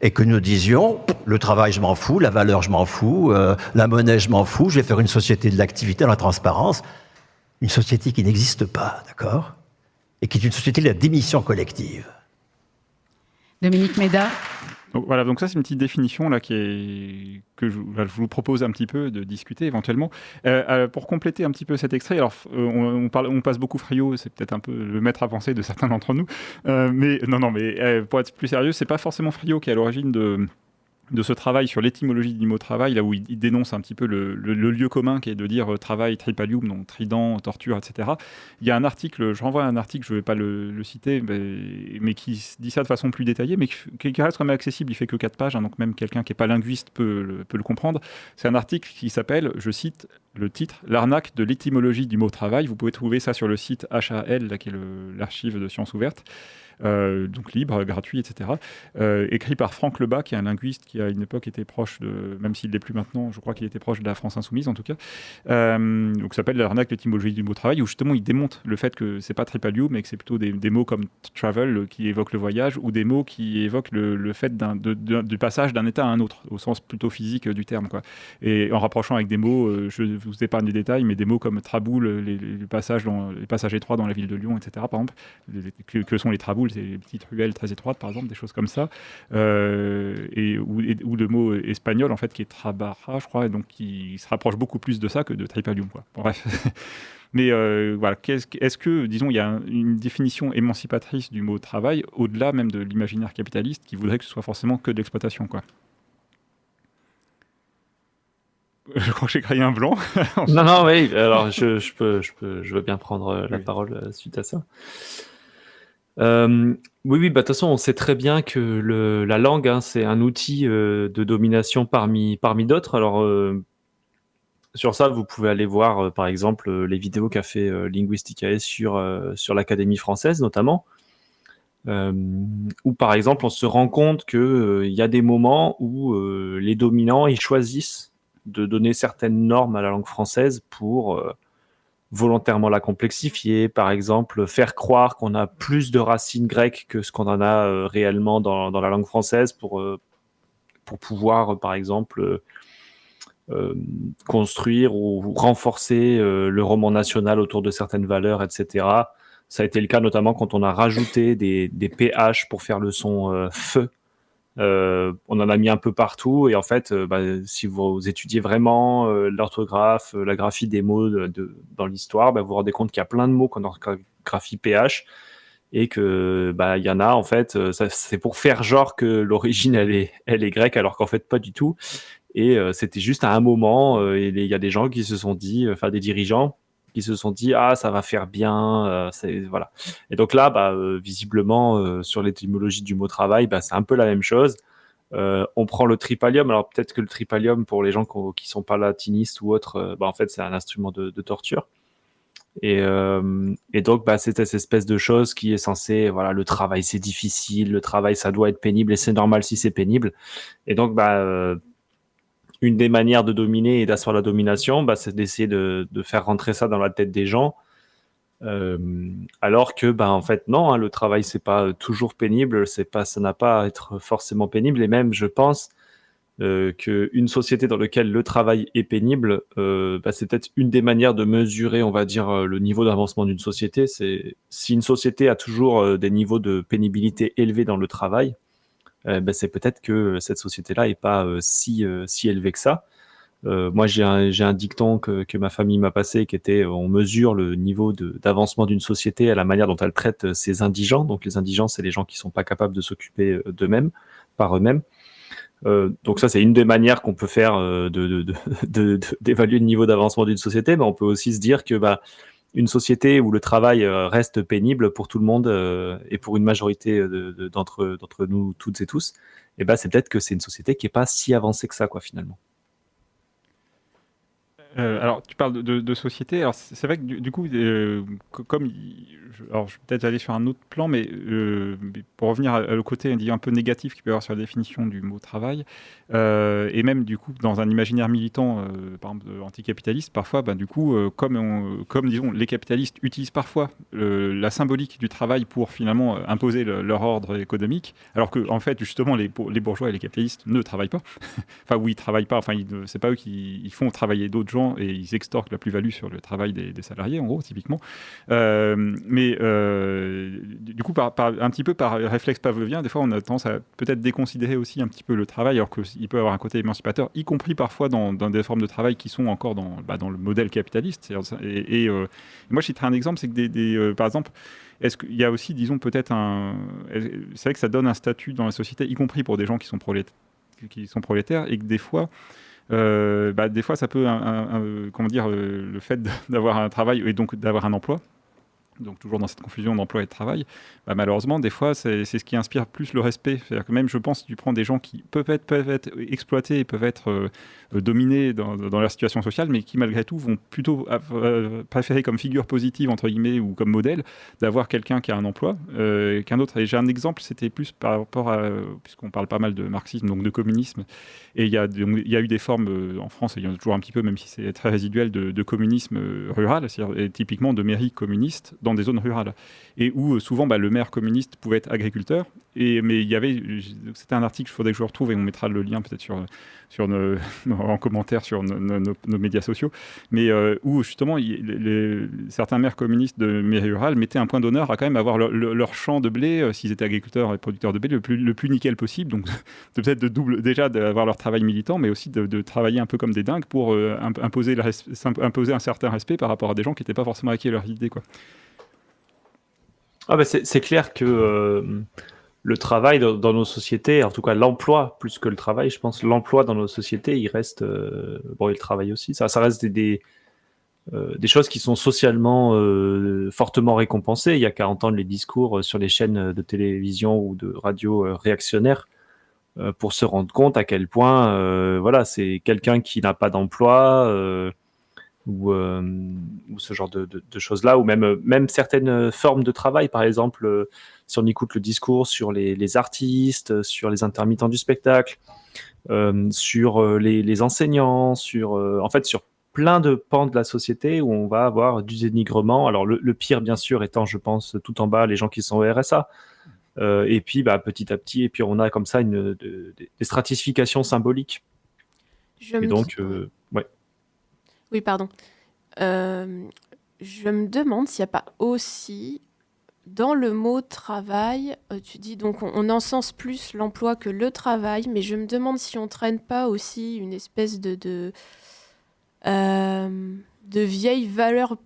Et que nous disions, le travail je m'en fous, la valeur je m'en fous, la monnaie je m'en fous, je vais faire une société de l'activité dans la transparence. Une société qui n'existe pas, d'accord ? Et qui est une société de la démission collective. Dominique Méda. Voilà, donc ça c'est une petite définition là, que je vous propose un petit peu de discuter éventuellement. Pour compléter un petit peu cet extrait, alors on passe beaucoup Friot, c'est peut-être un peu le maître à penser de certains d'entre nous, mais pour être plus sérieux, c'est pas forcément Friot qui est à l'origine de ce travail sur l'étymologie du mot travail, là où il dénonce un petit peu le lieu commun qui est de dire travail, tripalium, donc trident, torture, etc. Il y a un article, je renvoie à un article, je ne vais pas le citer, mais qui dit ça de façon plus détaillée, mais qui reste quand même accessible, il fait que 4 pages, hein, donc même quelqu'un qui n'est pas linguiste peut le comprendre. C'est un article qui s'appelle, je cite, « le titre, l'arnaque de l'étymologie du mot travail. Vous pouvez trouver ça sur le site HAL, là, qui est l'archive de Sciences Ouvertes. Donc libre, gratuit, etc. Écrit par Franck Lebas, qui est un linguiste qui à une époque était proche de, même s'il ne l'est plus maintenant, je crois qu'il était proche de la France Insoumise en tout cas. Donc ça s'appelle l'arnaque l'étymologie du mot travail, où justement il démonte le fait que c'est pas tripalium, mais que c'est plutôt des mots comme travel qui évoquent le voyage, ou des mots qui évoquent le fait du passage d'un état à un autre, au sens plutôt physique du terme, quoi. Et en rapprochant avec des mots, je vous épargne les détails, mais des mots comme traboule, les passages étroits dans la ville de Lyon, etc. par exemple, que sont les traboules, c'est les petites ruelles très étroites, par exemple, des choses comme ça, ou le mot espagnol, en fait, qui est trabaja, je crois, et donc qui se rapproche beaucoup plus de ça que de tripalium, quoi. Bon, bref. Mais voilà, est-ce que, disons, il y a une définition émancipatrice du mot travail, au-delà même de l'imaginaire capitaliste, qui voudrait que ce soit forcément que de l'exploitation, quoi? Je crois que j'ai créé un blanc. Non, oui, alors je veux bien prendre la parole suite à ça. Oui, bah, de toute façon, on sait très bien que la langue, hein, c'est un outil de domination parmi d'autres. Alors, sur ça, vous pouvez aller voir, par exemple, les vidéos qu'a fait Linguisticae sur l'Académie française, notamment, où, par exemple, on se rend compte qu'il y a des moments où les dominants, ils choisissent de donner certaines normes à la langue française pour volontairement la complexifier, par exemple, faire croire qu'on a plus de racines grecques que ce qu'on en a réellement dans la langue française pour pouvoir, par exemple, construire ou renforcer le roman national autour de certaines valeurs, etc. Ça a été le cas notamment quand on a rajouté des PH pour faire le son feu. On en a mis un peu partout et en fait, si vous étudiez vraiment l'orthographe, la graphie des mots dans l'histoire, vous vous rendez compte qu'il y a plein de mots qu'on orthographie PH et que il y en a en fait, c'est pour faire genre que l'origine elle est grecque alors qu'en fait pas du tout. Et c'était juste à un moment, il y a des gens qui se sont dit, enfin des dirigeants qui se sont dit ça va faire bien, voilà. Et donc là, visiblement sur l'étymologie du mot travail, c'est un peu la même chose. On prend le tripalium. Alors peut-être que le tripalium, pour les gens qui sont pas latinistes ou autres, en fait c'est un instrument de torture. Et donc c'est cette espèce de chose qui est censée, voilà, le travail c'est difficile, le travail ça doit être pénible et c'est normal si c'est pénible. Et donc une des manières de dominer et d'asseoir la domination, c'est d'essayer de faire rentrer ça dans la tête des gens, alors que, en fait, non, hein, le travail, c'est pas toujours pénible, ça n'a pas à être forcément pénible, et même, je pense qu'une société dans laquelle le travail est pénible, c'est peut-être une des manières de mesurer, on va dire, le niveau d'avancement d'une société. Si une société a toujours des niveaux de pénibilité élevés dans le travail, c'est peut-être que cette société-là n'est pas si élevée que ça. Moi, j'ai un dicton que ma famille m'a passé qui était on mesure le niveau d'avancement d'une société à la manière dont elle traite ses indigents. Donc, les indigents, c'est les gens qui ne sont pas capables de s'occuper d'eux-mêmes, par eux-mêmes. Donc, ça, c'est une des manières qu'on peut faire d'évaluer le niveau d'avancement d'une société. Mais on peut aussi se dire que une société où le travail reste pénible pour tout le monde et pour une majorité d'entre nous toutes et tous, c'est peut-être que c'est une société qui n'est pas si avancée que ça, quoi, finalement. Alors, tu parles de société. Alors, c'est vrai que du coup, alors je vais peut-être aller sur un autre plan, mais pour revenir au côté un peu négatif qu'il peut y avoir sur la définition du mot travail, et même du coup dans un imaginaire militant, par exemple anticapitaliste, parfois, du coup, comme disons, les capitalistes utilisent parfois la symbolique du travail pour finalement imposer leur ordre économique, alors que en fait, justement, les bourgeois et les capitalistes ne travaillent pas. Enfin, oui, ils travaillent pas. Enfin, c'est pas eux qui font travailler d'autres gens et ils extorquent la plus-value sur le travail des salariés, en gros, typiquement. Mais du coup, un petit peu par réflexe pavlovien, des fois, on a tendance à peut-être déconsidérer aussi un petit peu le travail, alors qu'il peut avoir un côté émancipateur, y compris parfois dans des formes de travail qui sont encore dans le modèle capitaliste. Et moi, je citerai un exemple, c'est que par exemple, est-ce qu'il y a aussi, disons, peut-être c'est vrai que ça donne un statut dans la société, y compris pour des gens qui sont prolétaires, et que des fois, ça peut, comment dire, le fait d'avoir un travail et donc d'avoir un emploi, donc toujours dans cette confusion d'emploi et de travail, malheureusement, des fois, c'est ce qui inspire plus le respect. C'est-à-dire que même, je pense, tu prends des gens qui peuvent être exploités, peuvent être dominés dans leur situation sociale, mais qui, malgré tout, vont plutôt préférer comme figure positive, entre guillemets, ou comme modèle, d'avoir quelqu'un qui a un emploi qu'un autre. Et j'ai un exemple, c'était plus par rapport à, puisqu'on parle pas mal de marxisme, donc de communisme, et il y a eu des formes en France, et il y en a toujours un petit peu, même si c'est très résiduel, de communisme rural, c'est-à-dire typiquement de mairies communistes dans des zones rurales, et où souvent le maire communiste pouvait être agriculteur, mais il y avait, c'était un article, il faudrait que je le retrouve et on mettra le lien peut-être en commentaire sur nos médias sociaux, mais où justement certains maires communistes de mairie rurale mettaient un point d'honneur à quand même avoir leur champ de blé, s'ils étaient agriculteurs et producteurs de blé, le plus nickel possible, donc peut-être déjà d'avoir leur travail militant, mais aussi de travailler un peu comme des dingues pour imposer un certain respect par rapport à des gens qui n'étaient pas forcément acquis à leurs idées, quoi. C'est clair que le travail dans nos sociétés, en tout cas l'emploi plus que le travail, je pense l'emploi dans nos sociétés, il reste, et le travail aussi, ça reste des choses qui sont socialement fortement récompensées. Il y a qu'à entendre les discours sur les chaînes de télévision ou de radio réactionnaires pour se rendre compte à quel point c'est quelqu'un qui n'a pas d'emploi ou ce genre de choses-là, ou même certaines formes de travail, par exemple, si on écoute le discours sur les artistes, sur les intermittents du spectacle, sur les enseignants, sur plein de pans de la société où on va avoir du dénigrement. Alors le pire, bien sûr, étant, je pense, tout en bas, les gens qui sont au RSA. Et puis, petit à petit, on a comme ça des stratifications symboliques. Oui, pardon. Je me demande s'il n'y a pas aussi, dans le mot travail, tu dis donc on encense plus l'emploi que le travail, mais je me demande si on ne traîne pas aussi une espèce de vieille valeur,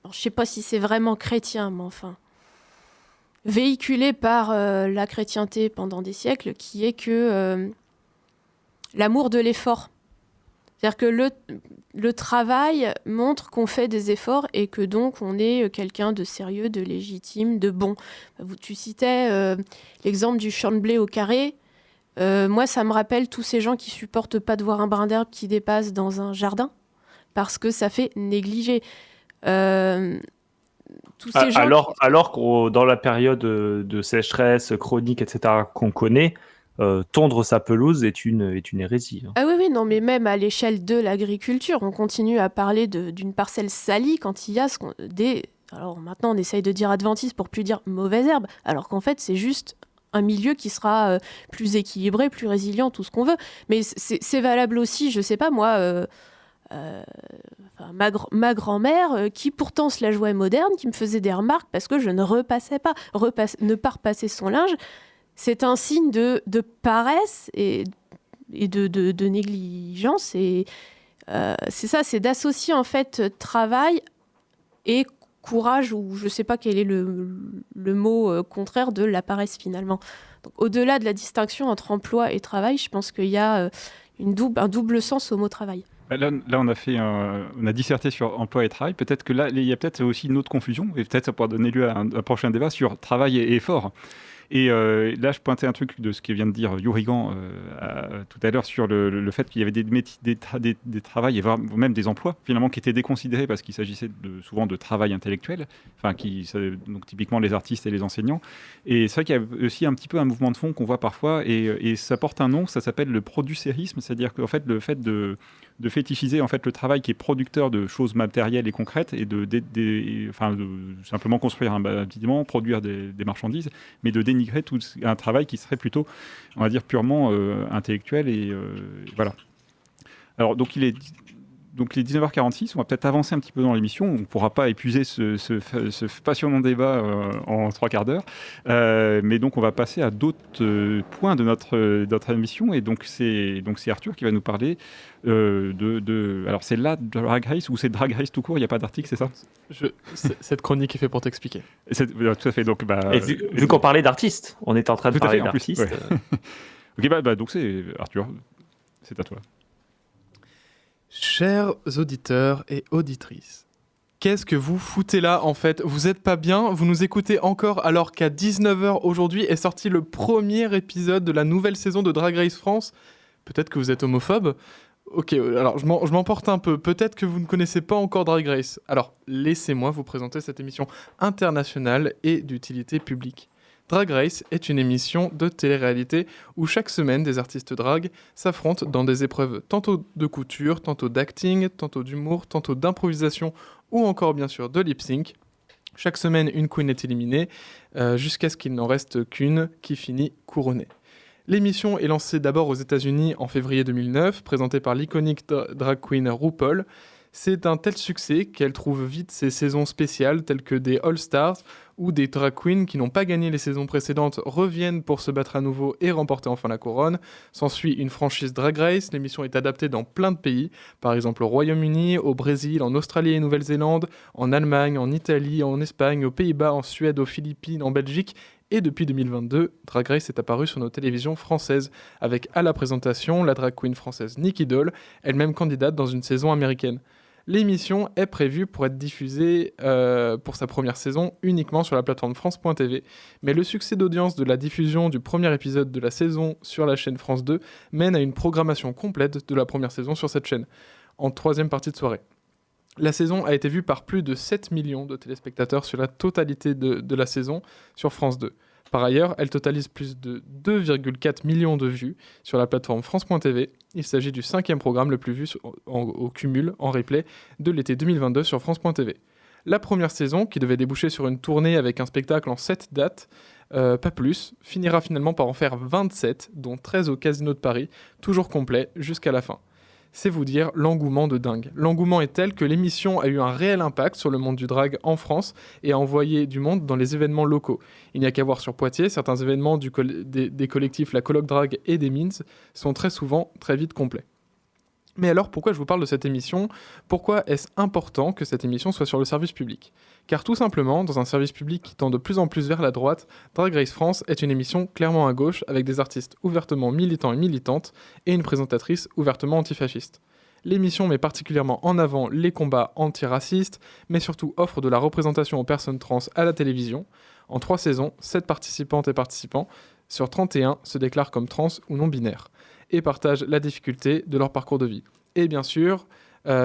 je ne sais pas si c'est vraiment chrétien, mais enfin, véhiculée par la chrétienté pendant des siècles, qui est que l'amour de l'effort. C'est-à-dire que le travail montre qu'on fait des efforts et que donc on est quelqu'un de sérieux, de légitime, de bon. Tu citais l'exemple du champ de blé au carré. Moi, ça me rappelle tous ces gens qui supportent pas de voir un brin d'herbe qui dépasse dans un jardin parce que ça fait négliger. Alors que dans la période de sécheresse chronique, etc., qu'on connaît, tondre sa pelouse est une hérésie. Ah oui, non, mais même à l'échelle de l'agriculture, on continue à parler d'une parcelle salie quand il y a alors maintenant, on essaye de dire adventiste pour plus dire mauvaise herbe, alors qu'en fait, c'est juste un milieu qui sera plus équilibré, plus résilient, tout ce qu'on veut. Mais c'est valable aussi, je sais pas moi, ma grand-mère, qui pourtant se la jouait moderne, qui me faisait des remarques parce que je ne repassais pas. Ne pas repasser son linge, c'est un signe de paresse et de négligence. Et c'est ça, c'est d'associer en fait travail et courage, ou je ne sais pas quel est le mot contraire de la paresse finalement. Donc, au-delà de la distinction entre emploi et travail, je pense qu'il y a un double sens au mot travail. Là, on a disserté sur emploi et travail. Peut-être que là, il y a peut-être aussi une autre confusion, et peut-être ça pourra donner lieu à un prochain débat sur travail et effort. Et là, je pointais un truc de ce que vient de dire Yurigan tout à l'heure sur le fait qu'il y avait des travails et même des emplois finalement qui étaient déconsidérés parce qu'il s'agissait souvent de travail intellectuel, donc typiquement les artistes et les enseignants. Et c'est vrai qu'il y a aussi un petit peu un mouvement de fond qu'on voit parfois et ça porte un nom, ça s'appelle le producérisme, c'est-à-dire qu'en fait le fait de fétichiser en fait le travail qui est producteur de choses matérielles et concrètes et de simplement construire un bâtiment, produire des marchandises, mais de dénigrer tout un travail qui serait plutôt, on va dire, purement intellectuel et voilà. Alors donc il est 19h46, on va peut-être avancer un petit peu dans l'émission, on ne pourra pas épuiser ce passionnant débat en 3 quarts d'heure, mais donc on va passer à d'autres points de notre émission, et donc c'est Arthur qui va nous parler alors c'est la Drag Race ou c'est Drag Race tout court, il n'y a pas d'article, c'est ça? Cette chronique est faite pour t'expliquer. Tout à fait, donc et vu qu'on parlait d'artistes, on est en train de parler d'artistes. Ok, donc c'est Arthur, c'est à toi. Chers auditeurs et auditrices, Qu'est-ce que vous foutez là en fait? Vous êtes pas bien? Vous nous écoutez encore alors qu'à 19h aujourd'hui est sorti le premier épisode de la nouvelle saison de Drag Race France? Peut-être que vous êtes homophobe? Ok, alors je m'emporte un peu. Peut-être que vous ne connaissez pas encore Drag Race. Alors laissez-moi vous présenter cette émission internationale et d'utilité publique. Drag Race est une émission de télé-réalité où chaque semaine des artistes drag s'affrontent dans des épreuves tantôt de couture, tantôt d'acting, tantôt d'humour, tantôt d'improvisation ou encore bien sûr de lip-sync. Chaque semaine, une queen est éliminée jusqu'à ce qu'il n'en reste qu'une qui finit couronnée. L'émission est lancée d'abord aux États-Unis en février 2009, présentée par l'iconique drag queen RuPaul. C'est un tel succès qu'elle trouve vite ses saisons spéciales telles que des All-Stars où des drag queens qui n'ont pas gagné les saisons précédentes reviennent pour se battre à nouveau et remporter enfin la couronne. S'ensuit une franchise Drag Race, l'émission est adaptée dans plein de pays, par exemple au Royaume-Uni, au Brésil, en Australie et Nouvelle-Zélande, en Allemagne, en Italie, en Espagne, aux Pays-Bas, en Suède, aux Philippines, en Belgique. Et depuis 2022, Drag Race est apparu sur nos télévisions françaises, avec à la présentation la drag queen française Nicky Doll, elle-même candidate dans une saison américaine. L'émission est prévue pour être diffusée pour sa première saison uniquement sur la plateforme France.tv, mais le succès d'audience de la diffusion du premier épisode de la saison sur la chaîne France 2 mène à une programmation complète de la première saison sur cette chaîne, en troisième partie de soirée. La saison a été vue par plus de 7 millions de téléspectateurs sur la totalité de la saison sur France 2. Par ailleurs, elle totalise plus de 2,4 millions de vues sur la plateforme France.tv. Il s'agit du 5e programme le plus vu au cumul, en replay, de l'été 2022 sur France.tv. La première saison, qui devait déboucher sur une tournée avec un spectacle en 7 dates, pas plus, finira finalement par en faire 27, dont 13 au Casino de Paris, toujours complet jusqu'à la fin. C'est vous dire l'engouement de dingue. L'engouement est tel que l'émission a eu un réel impact sur le monde du drag en France et a envoyé du monde dans les événements locaux. Il n'y a qu'à voir sur Poitiers, certains événements des collectifs La Coloc Drag et des Means sont très souvent très vite complets. Mais alors, pourquoi je vous parle de cette émission? Pourquoi est-ce important que cette émission soit sur le service public? Car tout simplement, dans un service public qui tend de plus en plus vers la droite, Drag Race France est une émission clairement à gauche, avec des artistes ouvertement militants et militantes, et une présentatrice ouvertement antifasciste. L'émission met particulièrement en avant les combats antiracistes, mais surtout offre de la représentation aux personnes trans à la télévision. En 3 saisons, 7 participantes et participants sur 31 se déclarent comme trans ou non-binaires, et partagent la difficulté de leur parcours de vie. Et bien sûr,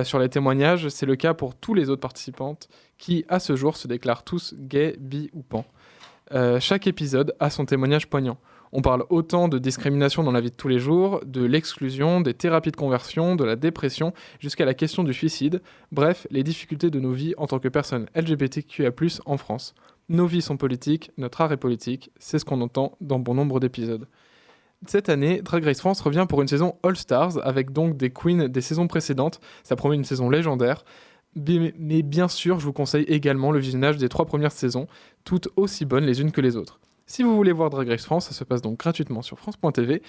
sur les témoignages, c'est le cas pour tous les autres participantes qui, à ce jour, se déclarent tous gays, bi ou pan. Chaque épisode a son témoignage poignant. On parle autant de discrimination dans la vie de tous les jours, de l'exclusion, des thérapies de conversion, de la dépression, jusqu'à la question du suicide. Bref, les difficultés de nos vies en tant que personnes LGBTQIA+, en France. Nos vies sont politiques, notre art est politique, c'est ce qu'on entend dans bon nombre d'épisodes. Cette année, Drag Race France revient pour une saison All Stars, avec donc des queens des saisons précédentes. Ça promet une saison légendaire. Mais bien sûr, je vous conseille également le visionnage des 3 premières saisons, toutes aussi bonnes les unes que les autres. Si vous voulez voir Drag Race France, ça se passe donc gratuitement sur France.tv.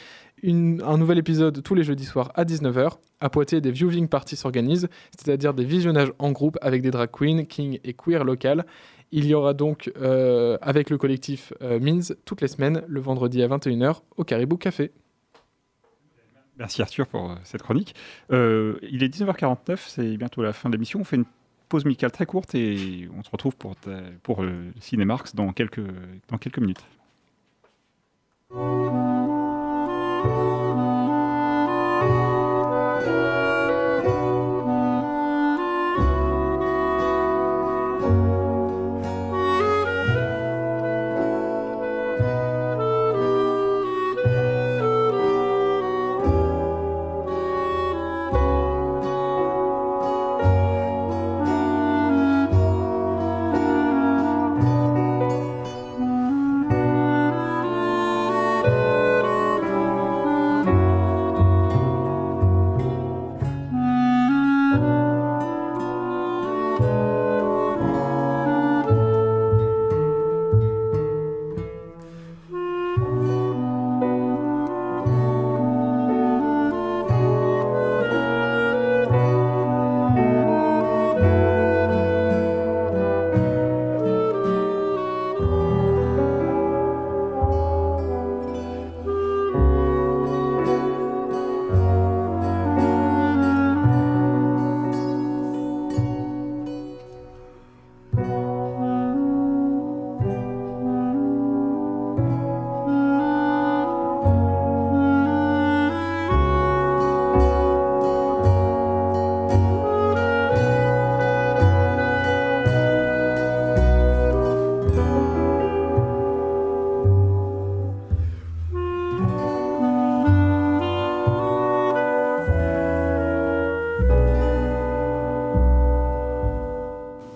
Un nouvel épisode tous les jeudis soirs à 19h. À Poitiers, des viewing parties s'organisent, c'est-à-dire des visionnages en groupe avec des drag queens, kings et queer locales. Il y aura donc, avec le collectif Means, toutes les semaines, le vendredi à 21h, au Caribou Café. Merci Arthur pour cette chronique. Il est 19h49, c'est bientôt la fin de l'émission. On fait une pause musicale très courte et on se retrouve pour Cinémarx dans quelques minutes.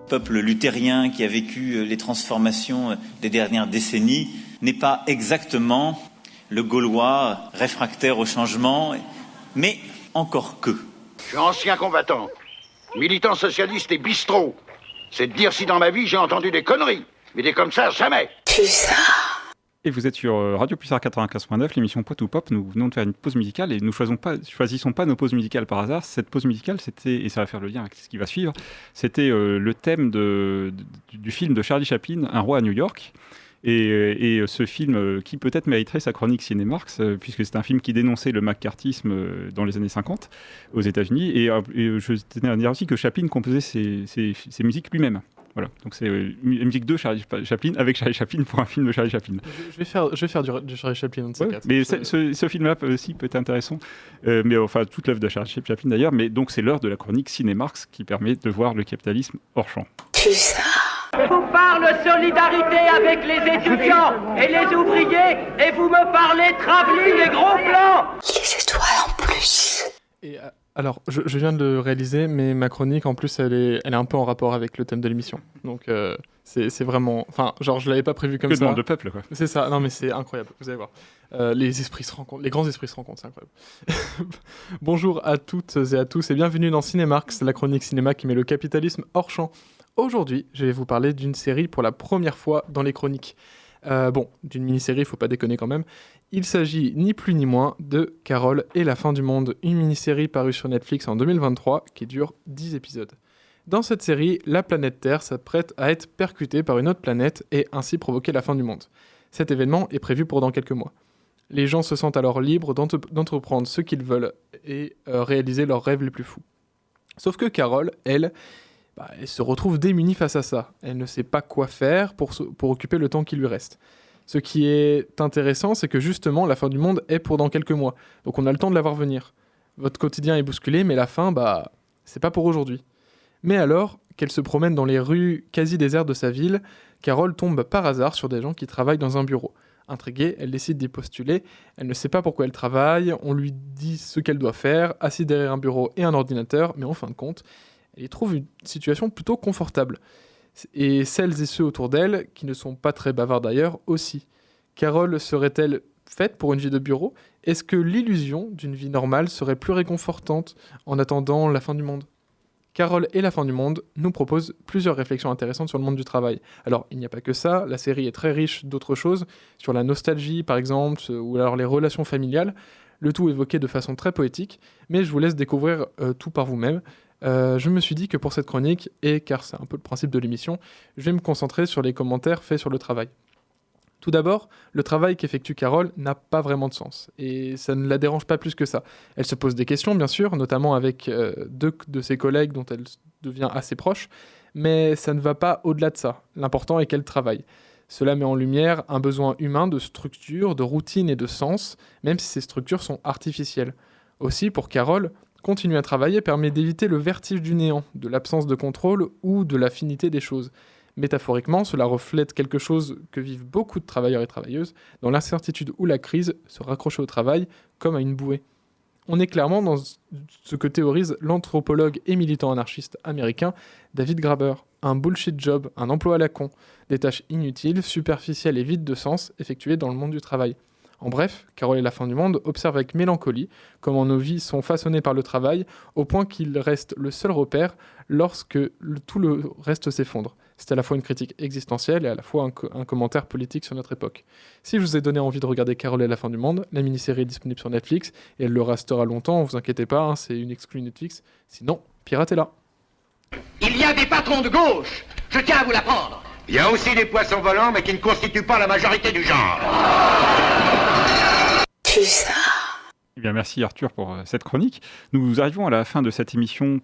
peuple luthérien qui a vécu les transformations des dernières décennies n'est pas exactement le Gaulois réfractaire au changement, mais encore que. Je suis ancien combattant, militant socialiste et bistrot. C'est de dire si dans ma vie j'ai entendu des conneries, mais des comme ça, jamais. Et vous êtes sur Radio Pulsar 95.9, l'émission Poitou Pop. Nous venons de faire une pause musicale et nous choisissons pas nos pauses musicales par hasard. Cette pause musicale, c'était, et ça va faire le lien avec ce qui va suivre, c'était le thème du film de Charlie Chaplin, Un roi à New York. Et ce film qui peut-être mériterait sa chronique Ciné-Marx, puisque c'est un film qui dénonçait le macartisme dans les années 50 aux États-Unis. Et je tenais à dire aussi que Chaplin composait ses musiques lui-même. Voilà, donc c'est une musique de Charlie Chaplin avec Charlie Chaplin pour un film de Charlie Chaplin. Je vais faire du Charlie Chaplin. Mais ce film-là aussi peut être intéressant, mais enfin toute l'œuvre de Charlie Chaplin d'ailleurs. Mais donc c'est l'heure de la chronique Ciné-Marx qui permet de voir le capitalisme hors champ. Je vous parle solidarité avec les étudiants et les ouvriers, et vous me parlez travelling et gros plans. Les étoiles en plus. Et alors, je viens de le réaliser, mais ma chronique, en plus, elle est un peu en rapport avec le thème de l'émission. Donc, c'est vraiment... Enfin, genre, je l'avais pas prévu comme ça. Que demande de peuple, quoi. C'est ça. Non, mais c'est incroyable. Vous allez voir. Les esprits se rencontrent. Les grands esprits se rencontrent, c'est incroyable. Bonjour à toutes et à tous, et bienvenue dans Ciné-Marx, la chronique cinéma qui met le capitalisme hors champ. Aujourd'hui, je vais vous parler d'une série pour la première fois dans les chroniques. D'une mini-série, il faut pas déconner quand même. Il s'agit ni plus ni moins de Carole et la fin du monde, une mini-série parue sur Netflix en 2023 qui dure 10 épisodes. Dans cette série, la planète Terre s'apprête à être percutée par une autre planète et ainsi provoquer la fin du monde. Cet événement est prévu pour dans quelques mois. Les gens se sentent alors libres d'entreprendre ce qu'ils veulent et réaliser leurs rêves les plus fous. Sauf que Carole, elle se retrouve démunie face à ça. Elle ne sait pas quoi faire pour occuper le temps qui lui reste. Ce qui est intéressant, c'est que justement, la fin du monde est pour dans quelques mois. Donc on a le temps de la voir venir. Votre quotidien est bousculé, mais la fin, c'est pas pour aujourd'hui. Mais alors, qu'elle se promène dans les rues quasi désertes de sa ville, Carole tombe par hasard sur des gens qui travaillent dans un bureau. Intriguée, elle décide d'y postuler. Elle ne sait pas pourquoi elle travaille, on lui dit ce qu'elle doit faire, assise derrière un bureau et un ordinateur, mais en fin de compte, elle y trouve une situation plutôt confortable. Et celles et ceux autour d'elle, qui ne sont pas très bavards d'ailleurs, aussi. Carole serait-elle faite pour une vie de bureau ? Est-ce que l'illusion d'une vie normale serait plus réconfortante en attendant la fin du monde ? Carole et la fin du monde nous proposent plusieurs réflexions intéressantes sur le monde du travail. Alors, il n'y a pas que ça, la série est très riche d'autres choses, sur la nostalgie par exemple, ou alors les relations familiales, le tout évoqué de façon très poétique, mais je vous laisse découvrir tout par vous-même. Je me suis dit que pour cette chronique, et car c'est un peu le principe de l'émission, je vais me concentrer sur les commentaires faits sur le travail. Tout d'abord, le travail qu'effectue Carole n'a pas vraiment de sens, et ça ne la dérange pas plus que ça. Elle se pose des questions, bien sûr, notamment avec deux de ses collègues dont elle devient assez proche, mais ça ne va pas au-delà de ça. L'important est qu'elle travaille. Cela met en lumière un besoin humain de structure, de routine et de sens, même si ces structures sont artificielles. Aussi, pour Carole, continuer à travailler permet d'éviter le vertige du néant, de l'absence de contrôle ou de la finité des choses. Métaphoriquement, cela reflète quelque chose que vivent beaucoup de travailleurs et travailleuses, dans l'incertitude ou la crise, se raccrocher au travail comme à une bouée. On est clairement dans ce que théorise l'anthropologue et militant anarchiste américain David Graeber. Un bullshit job, un emploi à la con, des tâches inutiles, superficielles et vides de sens effectuées dans le monde du travail. En bref, Carole et la fin du monde observe avec mélancolie comment nos vies sont façonnées par le travail au point qu'il reste le seul repère lorsque tout le reste s'effondre. C'est à la fois une critique existentielle et à la fois un commentaire politique sur notre époque. Si je vous ai donné envie de regarder Carole et la fin du monde, la mini-série est disponible sur Netflix et elle le restera longtemps, vous inquiétez pas, c'est une exclue Netflix. Sinon, piratez-la. Il y a des patrons de gauche, je tiens à vous l'apprendre. Il y a aussi des poissons volants, mais qui ne constituent pas la majorité du genre. Eh bien, merci Arthur pour cette chronique. Nous arrivons à la fin de cette émission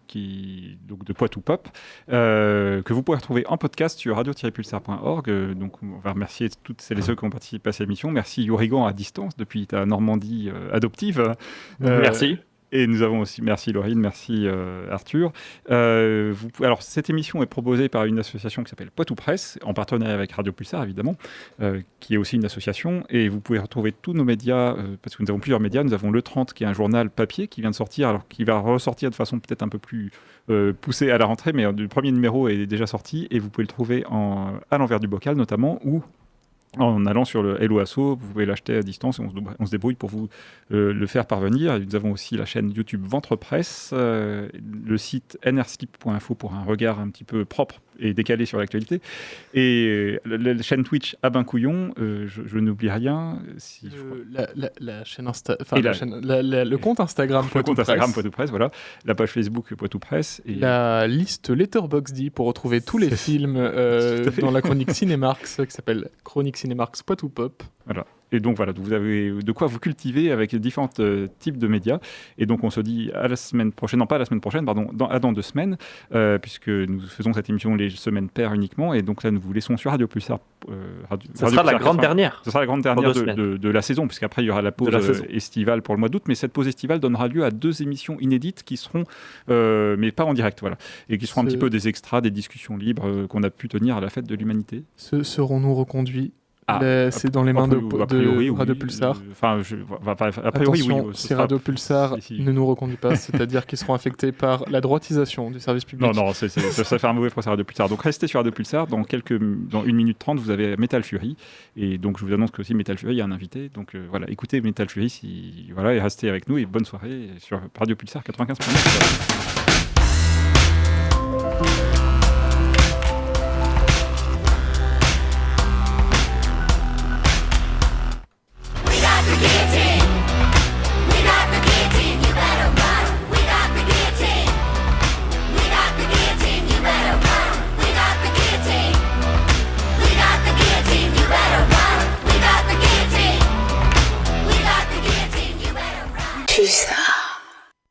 donc de Poitou Pop, que vous pouvez retrouver en podcast sur radio-pulsar.org. Donc on va remercier toutes celles et ceux qui ont participé à cette émission. Merci Yorigan à distance depuis ta Normandie adoptive. Merci. Et nous avons aussi, merci Laurine, merci Arthur. Alors, cette émission est proposée par une association qui s'appelle Poitou Presse, en partenariat avec Radio Pulsar, évidemment, qui est aussi une association. Et vous pouvez retrouver tous nos médias, parce que nous avons plusieurs médias. Nous avons Le 30, qui est un journal papier qui vient de sortir, alors qui va ressortir de façon peut-être un peu plus poussée à la rentrée, mais le premier numéro est déjà sorti. Et vous pouvez le trouver à l'envers du bocal, notamment, ou en allant sur le Hello Asso, vous pouvez l'acheter à distance et on se débrouille pour vous le faire parvenir. Et nous avons aussi la chaîne YouTube Ventre Presse, le site nrslip.info pour un regard un petit peu propre et décalé sur l'actualité, et la chaîne Twitch Abin Couillon, je n'oublie rien. La chaîne le compte Instagram Poitou Presse, voilà, la page Facebook Poitou Presse, et la liste Letterboxd pour retrouver tous les films dans la chronique Cinémarx qui s'appelle Chronique Cinémarx Poitou Pop. Voilà. Et donc voilà, vous avez de quoi vous cultiver avec différents types de médias. Et donc on se dit à la semaine prochaine, non pas à la semaine prochaine, pardon, dans 2 semaines, puisque nous faisons cette émission les semaines paires uniquement. Et donc là, nous vous laissons sur Radio Pulsar. Ce sera la grande dernière. Ce sera la grande dernière de la saison, puisqu'après il y aura la pause estivale pour le mois d'août. Mais cette pause estivale donnera lieu à 2 émissions inédites qui seront, mais pas en direct, voilà, et qui seront un petit peu des extras, des discussions libres qu'on a pu tenir à la fête de l'humanité. Serons-nous reconduits? C'est dans les mains de Radio Pulsar. A priori, oui. Si Radio Pulsar ne nous reconduit pas, c'est-à-dire qu'ils seront affectés par la droitisation du service public. Non, ça serait faire un mauvais procès à Radio Pulsar. Donc restez sur Radio Pulsar. Dans 1 minute 30, vous avez Metal Fury. Et donc je vous annonce que aussi Metal Fury a un invité. Donc voilà, écoutez Metal Fury et restez avec nous. Et bonne soirée sur Radio Pulsar 95.9.